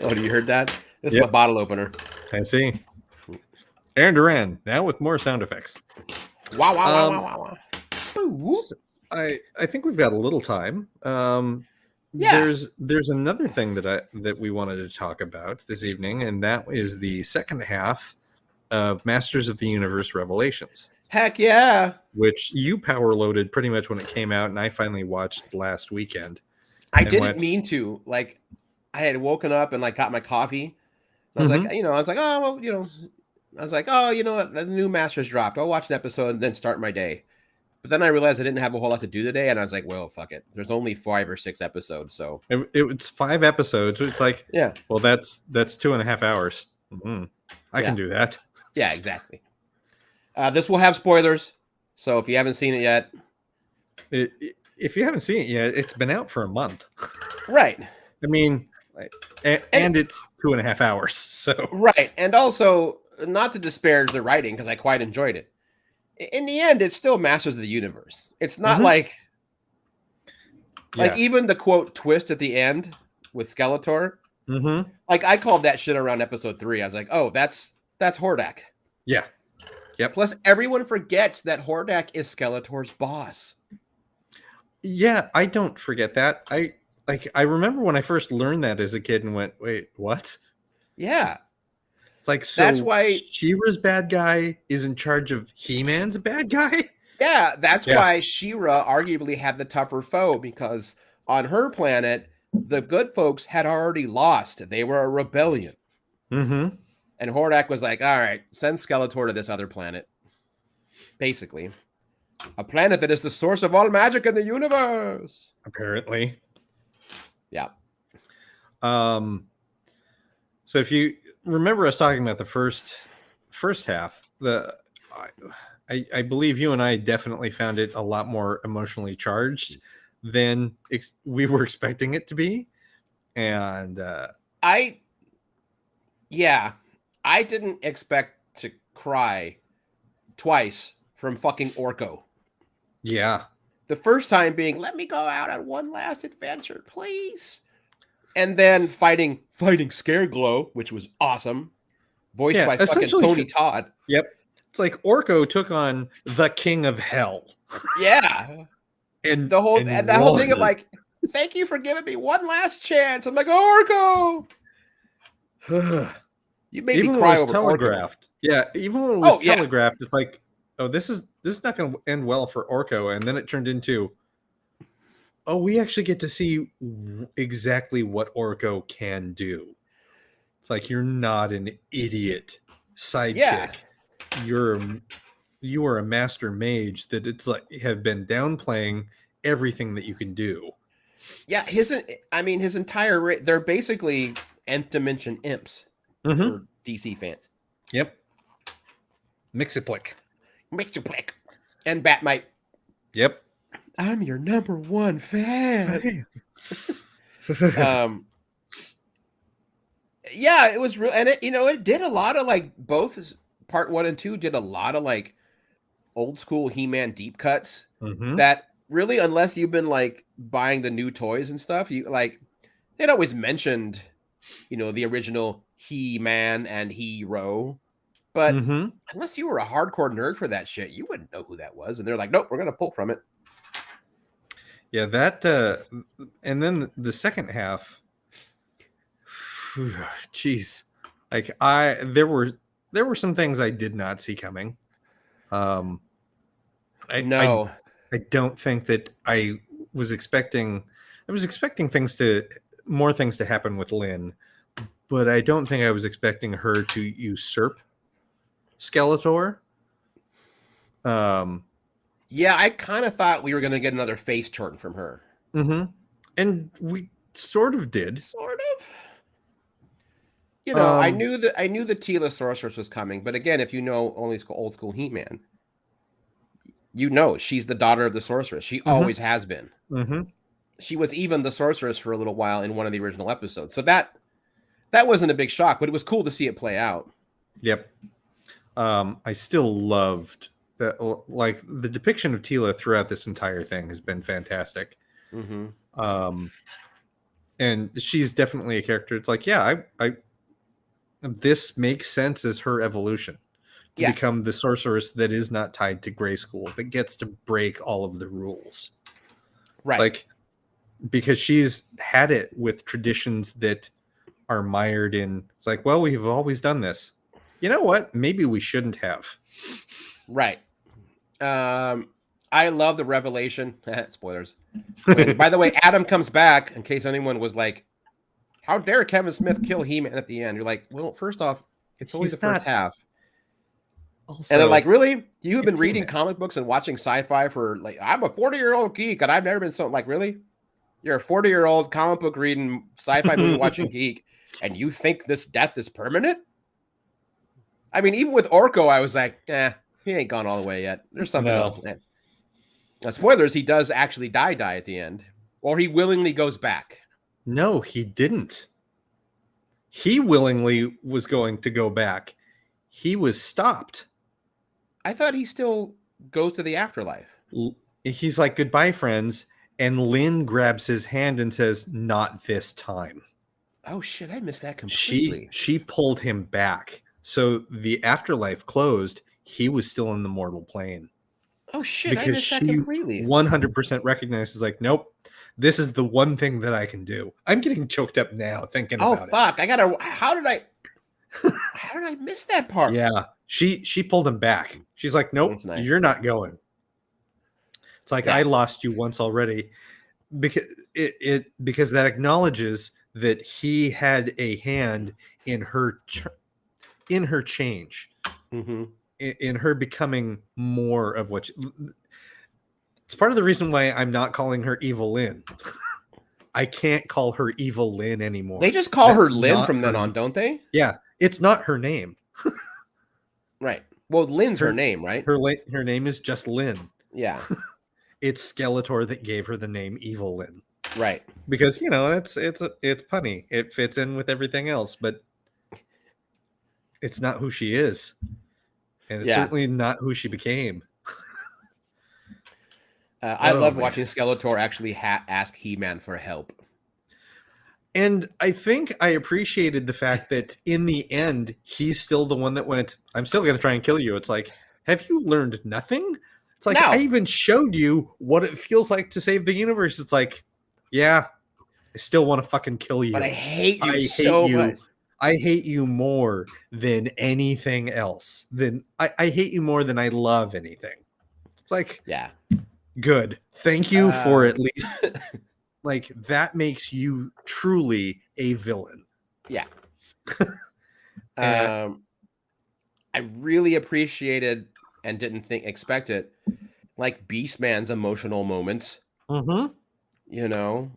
Oh, you heard that? This is a bottle opener. I see. Aaron Duran, now with more sound effects. Wow, wow, wow, wow, wow. I think we've got a little time. There's another thing that we wanted to talk about this evening, and that is the second half of Masters of the Universe Revelations. Heck yeah. Which you power loaded pretty much when it came out, and I finally watched last weekend. I didn't mean to. Like, I had woken up and like got my coffee. And I was like, what? The new Masters dropped. I'll watch an episode and then start my day. But then I realized I didn't have a whole lot to do today, and I was like, well, fuck it. There's only 5 or 6 episodes, so it's 5 episodes. It's like, well, that's 2.5 hours. I can do that. Yeah, exactly. This will have spoilers, so if you haven't seen it yet, if you haven't seen it yet, it's been out for a month. Right. I mean, and it's 2.5 hours. So right, and also not to disparage the writing because I quite enjoyed it. In the end, it's still Masters of the Universe. It's not like even the quote twist at the end with Skeletor. Like, I called that shit around episode 3. I was like, oh, that's Hordak. Yeah. Yep. Plus, everyone forgets that Hordak is Skeletor's boss. Yeah, I don't forget that. I remember when I first learned that as a kid and went, wait, what? Yeah. It's like, That's so why She-Ra's bad guy is in charge of He-Man's bad guy? Yeah, that's Yeah. why She-Ra arguably had the tougher foe, because on her planet, the good folks had already lost. They were a rebellion. Mm-hmm. And Hordak was like, all right, send Skeletor to this other planet. Basically. A planet that is the source of all magic in the universe. Apparently. Yeah. So if you remember us talking about the first half, I believe you and I definitely found it a lot more emotionally charged than we were expecting it to be. And I didn't expect to cry twice from fucking Orko. yeah. The first time being, let me go out on one last adventure, please. And then fighting Scareglow, which was awesome. Voiced by fucking Tony Todd. Yep. It's like Orko took on the king of hell. Yeah. and that whole thing of like, thank you for giving me one last chance. I'm like, Orko. You made even me cry when it was over telegraphed. Orko. Yeah, even when it was telegraphed, it's like, oh, this is not going to end well for Orko. And then it turned into, oh, we actually get to see exactly what Orko can do. It's like, you're not an idiot sidekick. Yeah. You are a master mage that it's like have been downplaying everything that you can do. Yeah, his entire they're basically nth dimension imps for DC fans. Yep. Mixiplik. And Batmite. Yep. I'm your number one fan. Yeah, it was real, and it did a lot of like both part 1 and 2 did a lot of like old school He-Man deep cuts that really, unless you've been like buying the new toys and stuff, you like they'd always mentioned, the original He-Man and Hero, but unless you were a hardcore nerd for that shit, you wouldn't know who that was. And they're like, nope, we're gonna pull from it. Yeah, that and then the second half. Jeez, like there were some things I did not see coming. I don't think that I was expecting. I was expecting more things to happen with Lynn, but I don't think I was expecting her to usurp Skeletor. Yeah, I kind of thought we were going to get another face turn from her. And we sort of did. Sort of. I knew the Tila Sorceress was coming, but again, if you know only old school He-Man, she's the daughter of the Sorceress. She always has been. She was even the Sorceress for a little while in one of the original episodes. So that wasn't a big shock, but it was cool to see it play out. Yep. I still loved that. Like the depiction of Tila throughout this entire thing has been fantastic. And she's definitely a character. It's like, yeah, I this makes sense as her evolution to become the sorceress that is not tied to Gray School, that gets to break all of the rules. Right. Like, because she's had it with traditions that are mired in, it's like, well, we've always done this. You know what? Maybe we shouldn't have. Right. I love the revelation. Spoilers. By the way, Adam comes back, in case anyone was like, how dare Kevin Smith kill He-Man at the end? You're like, well, first off, it's only the first half. Also, and they're like, really? You have been reading comic books and watching sci-fi for like, I'm a 40-year-old geek and I've never been so like, really? You're a 40-year-old comic book reading, sci-fi movie watching geek, and you think this death is permanent? I mean, even with Orko, I was like, he ain't gone all the way yet. There's something else planned. Now, spoilers, he does actually die at the end. Or he willingly goes back. No, he didn't. He willingly was going to go back. He was stopped. I thought he still goes to the afterlife. He's like, goodbye, friends. And Lynn grabs his hand and says, not this time. Oh, shit, I missed that completely. She pulled him back. So the afterlife closed. he was still in the mortal plane. Oh shit! I Because missed that she completely. 100% recognizes, like, nope, this is the one thing that I can do. I'm getting choked up now thinking Oh about fuck! I gotta. How did I miss that it. part? Yeah, she pulled him back. She's like, nope, That's nice. you're not going. It's like, Yeah. I lost you once already, because because that acknowledges that he had a hand in her change, Mm-hmm. in her becoming more of what it's part of the reason why I'm not calling her Evil Lynn. I can't call her Evil Lynn anymore. They just call her That's Lynn not from then her- on, don't they? Yeah, it's not her name. Right. Well, Lynn's her name, right? Her name is just Lynn. Yeah. It's Skeletor that gave her the name Evil Lynn. Right. Because, you know, it's punny. It fits in with everything else, but it's not who she is. And it's certainly not who she became. I love watching Skeletor actually ask He-Man for help. And I think I appreciated the fact that in the end, he's still the one that went, I'm still going to try and kill you. It's like, have you learned nothing? It's like, I even showed you what it feels like to save the universe. It's like, yeah, I still want to fucking kill you. But I hate you so much. I hate you more than anything else. I hate you more than I love anything. It's like, yeah, good. Thank you for at least, like, that makes you truly a villain. Yeah. I really appreciated and didn't expect it, like Beastman's emotional moments. Mm-hmm. You know,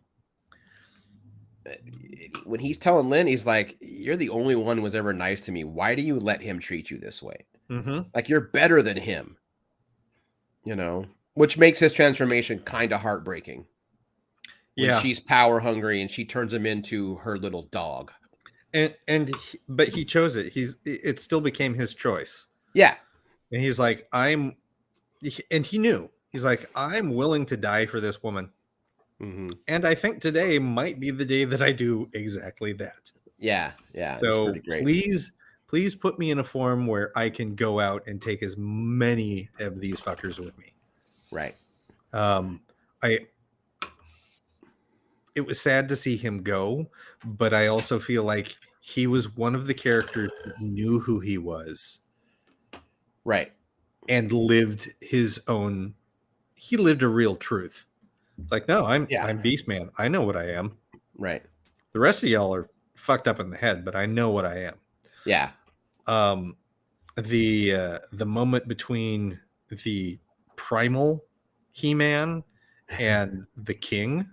when he's telling Lynn, he's like, "You're the only one who was ever nice to me. Why do you let him treat you this way? Mm-hmm. Like, you're better than him." You know, which makes his transformation kind of heartbreaking. When she's power hungry and she turns him into her little dog. But he chose it. It still became his choice. Yeah. And he's like, and he knew. He's like, I'm willing to die for this woman. Mm-hmm. And I think today might be the day that I do exactly that. Yeah, yeah. So please put me in a form where I can go out and take as many of these fuckers with me. Right. It was sad to see him go, but I also feel like he was one of the characters that knew who he was. Right. And lived his own. He lived a real truth. It's like, no, I'm Beastman. I know what I am. Right. The rest of y'all are fucked up in the head, but I know what I am. Yeah. The moment between the primal He-Man and the King.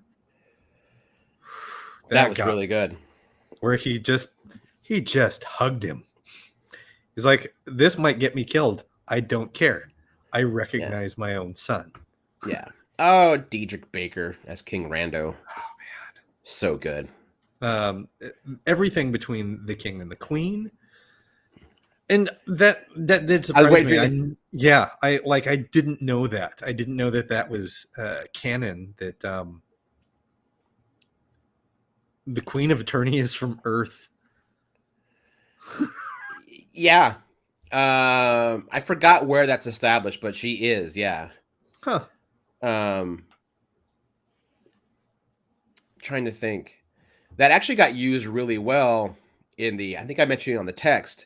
That was really good. Where he just hugged him. He's like, this might get me killed. I don't care. I recognize my own son. Yeah. Oh, Diedrich Baker as King Rando. Oh, man. So good. Everything between the King and the Queen. And that did surprise me. I didn't know that. I didn't know that was canon, that the Queen of Eternity is from Earth. Yeah. I forgot where that's established, but she is, yeah. Huh. Trying to think. That actually got used really well in I think I mentioned it on the text.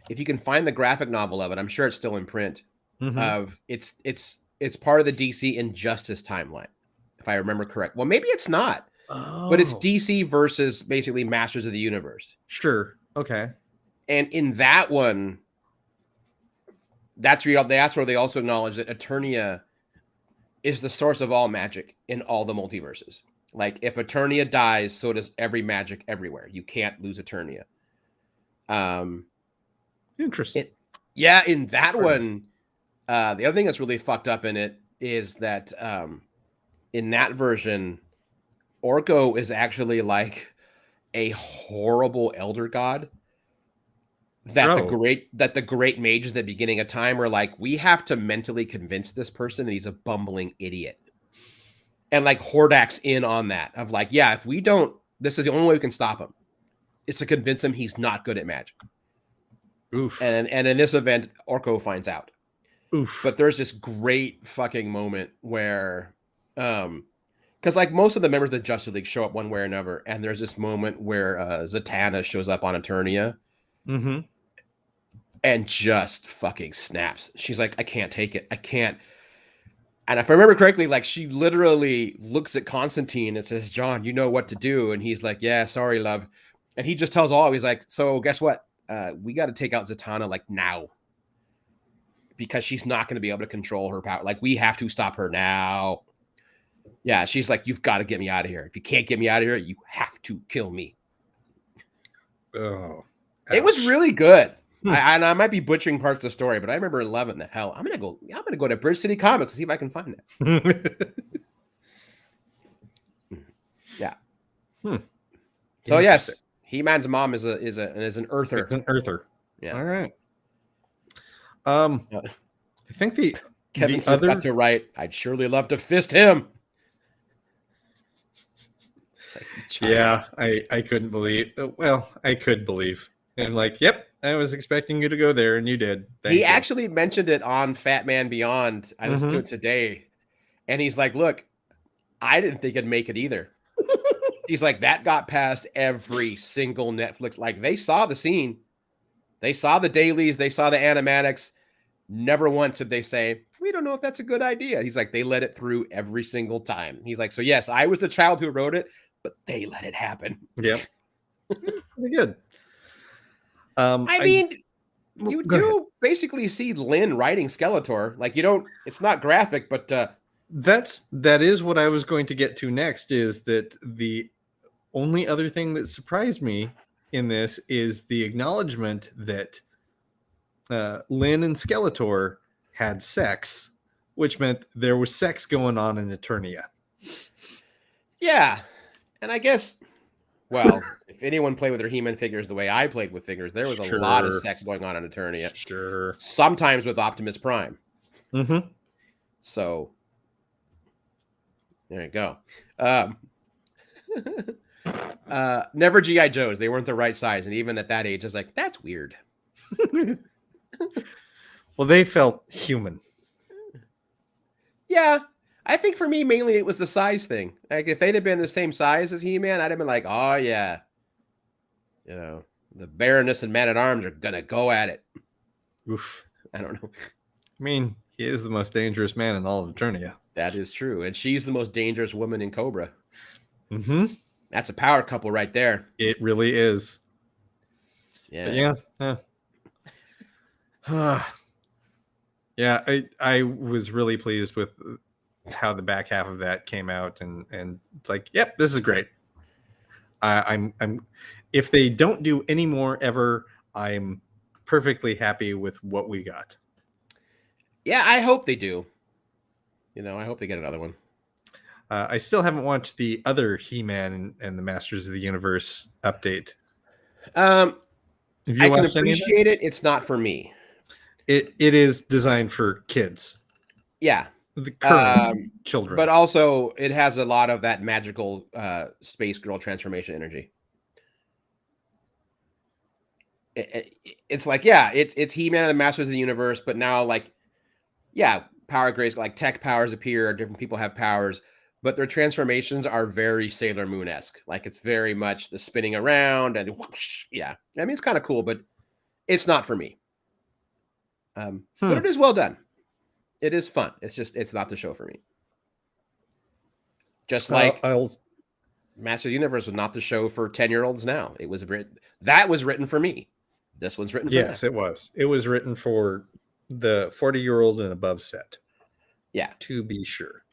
If you can find the graphic novel of it, I'm sure it's still in print. Mm-hmm. It's part of the DC Injustice timeline, if I remember correct. Well, maybe it's not. Oh. But it's DC versus basically Masters of the Universe. Sure. Okay. And in that one, that's where they also acknowledge that Eternia is the source of all magic in all the multiverses. Like, if Eternia dies, so does every magic everywhere. You can't lose Eternia. Interesting. In that one, the other thing that's really fucked up in it is that in that version, Orko is actually like a horrible elder god. That the great mages at the beginning of time were like, we have to mentally convince this person that he's a bumbling idiot. And like Hordak's in on that of like, yeah, if we don't, this is the only way we can stop him, is to convince him he's not good at magic. Oof. And in this event, Orko finds out. Oof. But there's this great fucking moment where, because like most of the members of the Justice League show up one way or another, and there's this moment where Zatanna shows up on Eternia Mm-hmm. and just fucking snaps. She's like, I can't take it. I can't. And if I remember correctly, like she literally looks at Constantine and says, John, you know what to do. And he's like, yeah, sorry, love. And he just tells all, he's like, so guess what? We got to take out Zatanna like now. Because she's not going to be able to control her power. Like, we have to stop her now. Yeah, she's like, you've got to get me out of here. If you can't get me out of here, you have to kill me. Oh, ouch. It was really good. I might be butchering parts of the story, but I remember loving the hell. I'm gonna go to Bridge City Comics and see if I can find it. Yeah. So yes, He-Man's mom is an earther. It's an earther. Yeah. All right. I think Kevin Smith got to write, I'd surely love to fist him. Yeah, I couldn't believe. Well, I could believe. And like, yep, I was expecting you to go there, and you did. He actually mentioned it on Fat Man Beyond. I listened to it today, and he's like, "Look, I didn't think it'd make it either." He's like, "That got past every single Netflix. Like, they saw the scene, they saw the dailies, they saw the animatics. Never once did they say, we don't know if that's a good idea." He's like, they let it through every single time. He's like, so yes, I was the child who wrote it, but they let it happen. Yep. Pretty good. I mean, you do basically see Lynn writing Skeletor. Like, you don't, it's not graphic, but that is what I was going to get to next, is that the only other thing that surprised me in this is the acknowledgement that Lynn and Skeletor had sex, which meant there was sex going on in Eternia. Yeah. And I guess, well, if anyone played with their He-Man figures the way I played with figures, there was a lot of sex going on in Eternia. Sure. Sometimes with Optimus Prime. Mm-hmm. So, there you go. Never G.I. Joes. They weren't the right size. And even at that age, I was like, that's weird. Well, they felt human. Yeah. I think for me, mainly it was the size thing. Like, if they'd have been the same size as He-Man, I'd have been like, oh, yeah. You know, the Baroness and Man-at-Arms are going to go at it. Oof. I don't know. I mean, he is the most dangerous man in all of Eternia. That is true. And she's the most dangerous woman in Cobra. Mm-hmm. That's a power couple right there. It really is. Yeah. But yeah. Yeah, I was really pleased with how the back half of that came out, and it's like, yep, this is great. I'm if they don't do any more ever, I'm perfectly happy with what we got. Yeah, I hope they do. You know, I hope they get another one. I still haven't watched the other He-Man and the Masters of the Universe update. I can appreciate it. It's not for me. It is designed for kids. Yeah. The current children. But also, it has a lot of that magical space girl transformation energy. It's like, yeah, it's He-Man and the Masters of the Universe, but now, like, yeah, power grades, like tech powers appear, different people have powers, but their transformations are very Sailor Moon-esque. Like, it's very much the spinning around and whoosh, yeah. I mean, it's kind of cool, but it's not for me. But it is well done. It is fun. It's just, it's not the show for me. Just like Master of the Universe was not the show for 10-year-olds now. It was written, that was written for me. This one's written for Yes, them. it was. It was written for the 40-year-old and above set. Yeah. To be sure.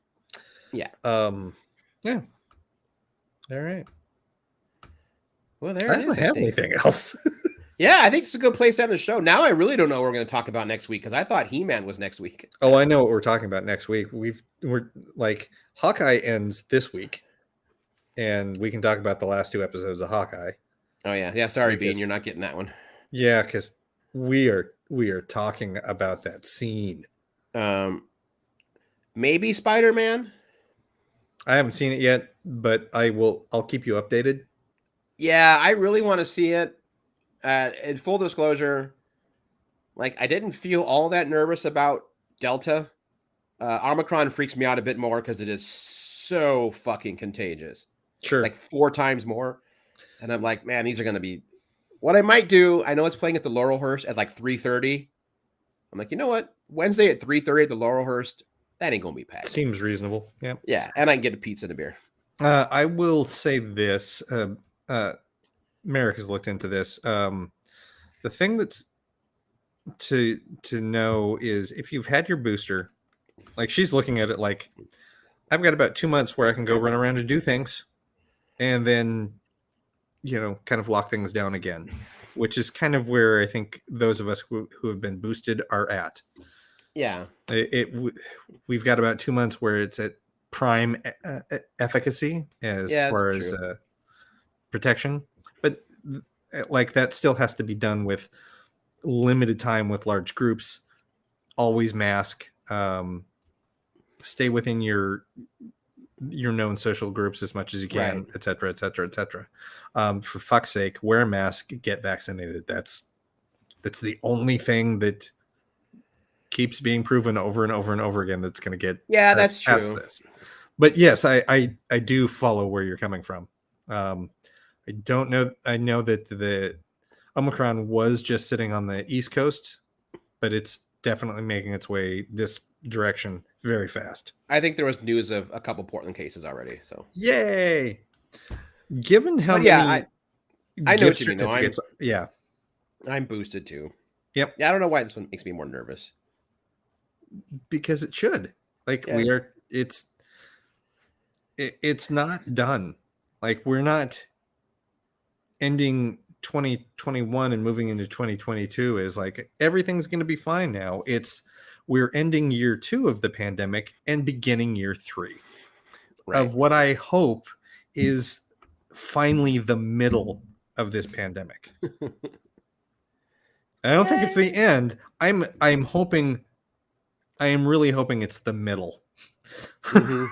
Yeah. Yeah. All right. Well, there it is. I don't have anything else. Yeah, I think it's a good place to end the show. Now I really don't know what we're going to talk about next week, because I thought He-Man was next week. Oh, I know what we're talking about next week. We're like, Hawkeye ends this week, and we can talk about the last 2 episodes of Hawkeye. Oh yeah. Sorry, Bean, you're not getting that one. Yeah, because we are talking about that scene. Maybe Spider-Man. I haven't seen it yet, but I'll keep you updated. Yeah, I really want to see it. In full disclosure, like, I didn't feel all that nervous about Delta. Omicron freaks me out a bit more because it is so fucking contagious. Sure. Like 4 times more. And I'm like, man, these are going to be... What I might do, I know it's playing at the Laurelhurst at like 3:30. I'm like, you know what? Wednesday at 3:30 at the Laurelhurst, that ain't going to be packed. Seems reasonable. Yeah. Yeah, and I can get a pizza and a beer. I will say this. Merrick has looked into this. The thing that's to know is if you've had your booster, like she's looking at it like, I've got about 2 months where I can go run around and do things, and then, kind of lock things down again, which is kind of where I think those of us who have been boosted are at. Yeah. We've got about 2 months where it's at prime efficacy as far as protection, but like that still has to be done with limited time with large groups. Always mask, stay within your known social groups as much as you can, Right. et cetera, et cetera, et cetera. For fuck's sake, wear a mask, get vaccinated. That's the only thing that keeps being proven over and over and over again that's going to get that's past true. this. But yes, I do follow where you're coming from. I don't know. I know that the Omicron was just sitting on the East Coast, but it's definitely making its way this direction very fast. I think there was news of a couple Portland cases already. So yay! Given how many, I know what you mean. Though, I'm boosted too. Yep. Yeah, I don't know why this one makes me more nervous. Because it should. Like we are. It's not done. Like we're not ending 2021 and moving into 2022 is like everything's going to be fine now. We're ending year 2 of the pandemic and beginning year 3 of what I hope is finally the middle of this pandemic. I don't think it's the end. I'm hoping, I am really hoping it's the middle. Mm-hmm.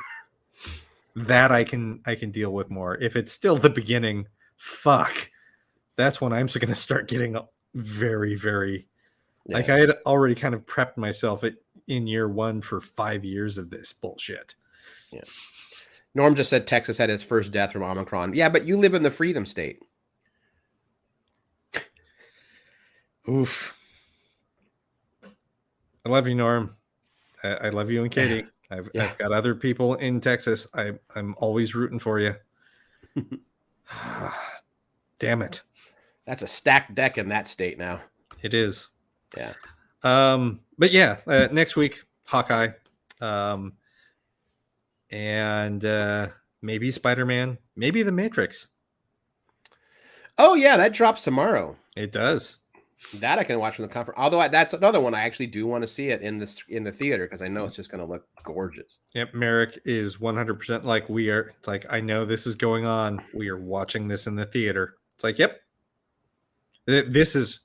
That I can deal with more. If it's still the beginning, fuck. That's when I'm going to start getting very, very... Like I had already kind of prepped myself in year 1 for 5 years of this bullshit. Yeah. Norm just said Texas had its first death from Omicron. Yeah, but you live in the Freedom State. Oof. I love you, Norm. I love you and Katie. I've got other people in Texas. I'm always rooting for you. Damn it. That's a stacked deck in that state now. It is. Yeah. But yeah, next week, Hawkeye. And maybe Spider-Man, maybe The Matrix. Oh yeah, that drops tomorrow. It does. That I can watch from the conference. Although that's another one I actually do want to see it in the theater because I know it's just going to look gorgeous. Yep, Merrick is 100% like we are. It's like, I know this is going on. We are watching this in the theater. It's like, yep. This is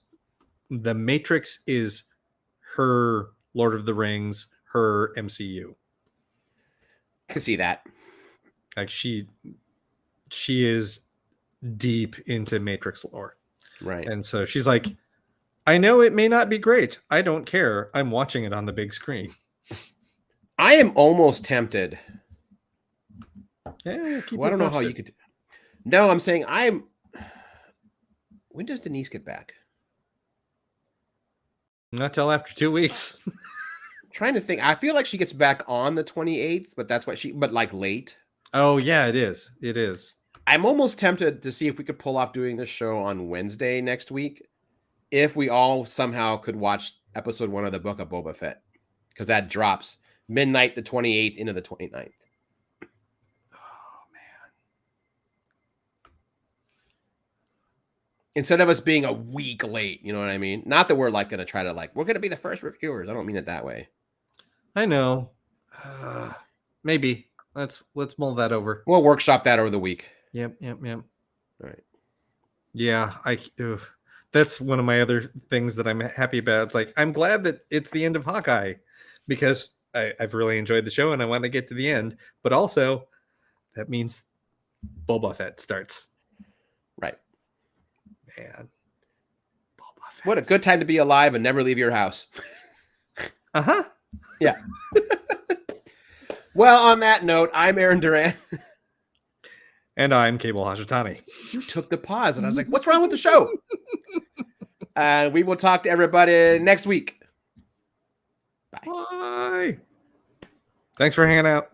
The Matrix is her Lord of the Rings, her MCU. I can see that. Like she is deep into Matrix lore. Right. And so she's like, I know it may not be great. I don't care. I'm watching it on the big screen. I am almost tempted. Yeah, I don't know how you could. No, I'm saying when does Denise get back? Not till after 2 weeks. Trying to think. I feel like she gets back on the 28th, but that's what but like late. Oh yeah, it is. It is. I'm almost tempted to see if we could pull off doing this show on Wednesday next week. If we all somehow could watch episode 1 of the Book of Boba Fett, because that drops midnight the 28th into the 29th. Oh man! Instead of us being a week late, you know what I mean? Not that we're like going to try to we're going to be the first reviewers. I don't mean it that way. I know. Maybe let's mull that over. We'll workshop that over the week. Yep. All right. Yeah, that's one of my other things that I'm happy about. It's like, I'm glad that it's the end of Hawkeye because I've really enjoyed the show and I want to get to the end. But also, that means Boba Fett starts. Right. Man. Boba Fett. What a good time to be alive and never leave your house. Uh-huh. Yeah. Well, on that note, I'm Aaron Duran. And I'm Kaebel Hashitani. You took the pause, and I was like, what's wrong with the show? And we will talk to everybody next week. Bye. Thanks for hanging out.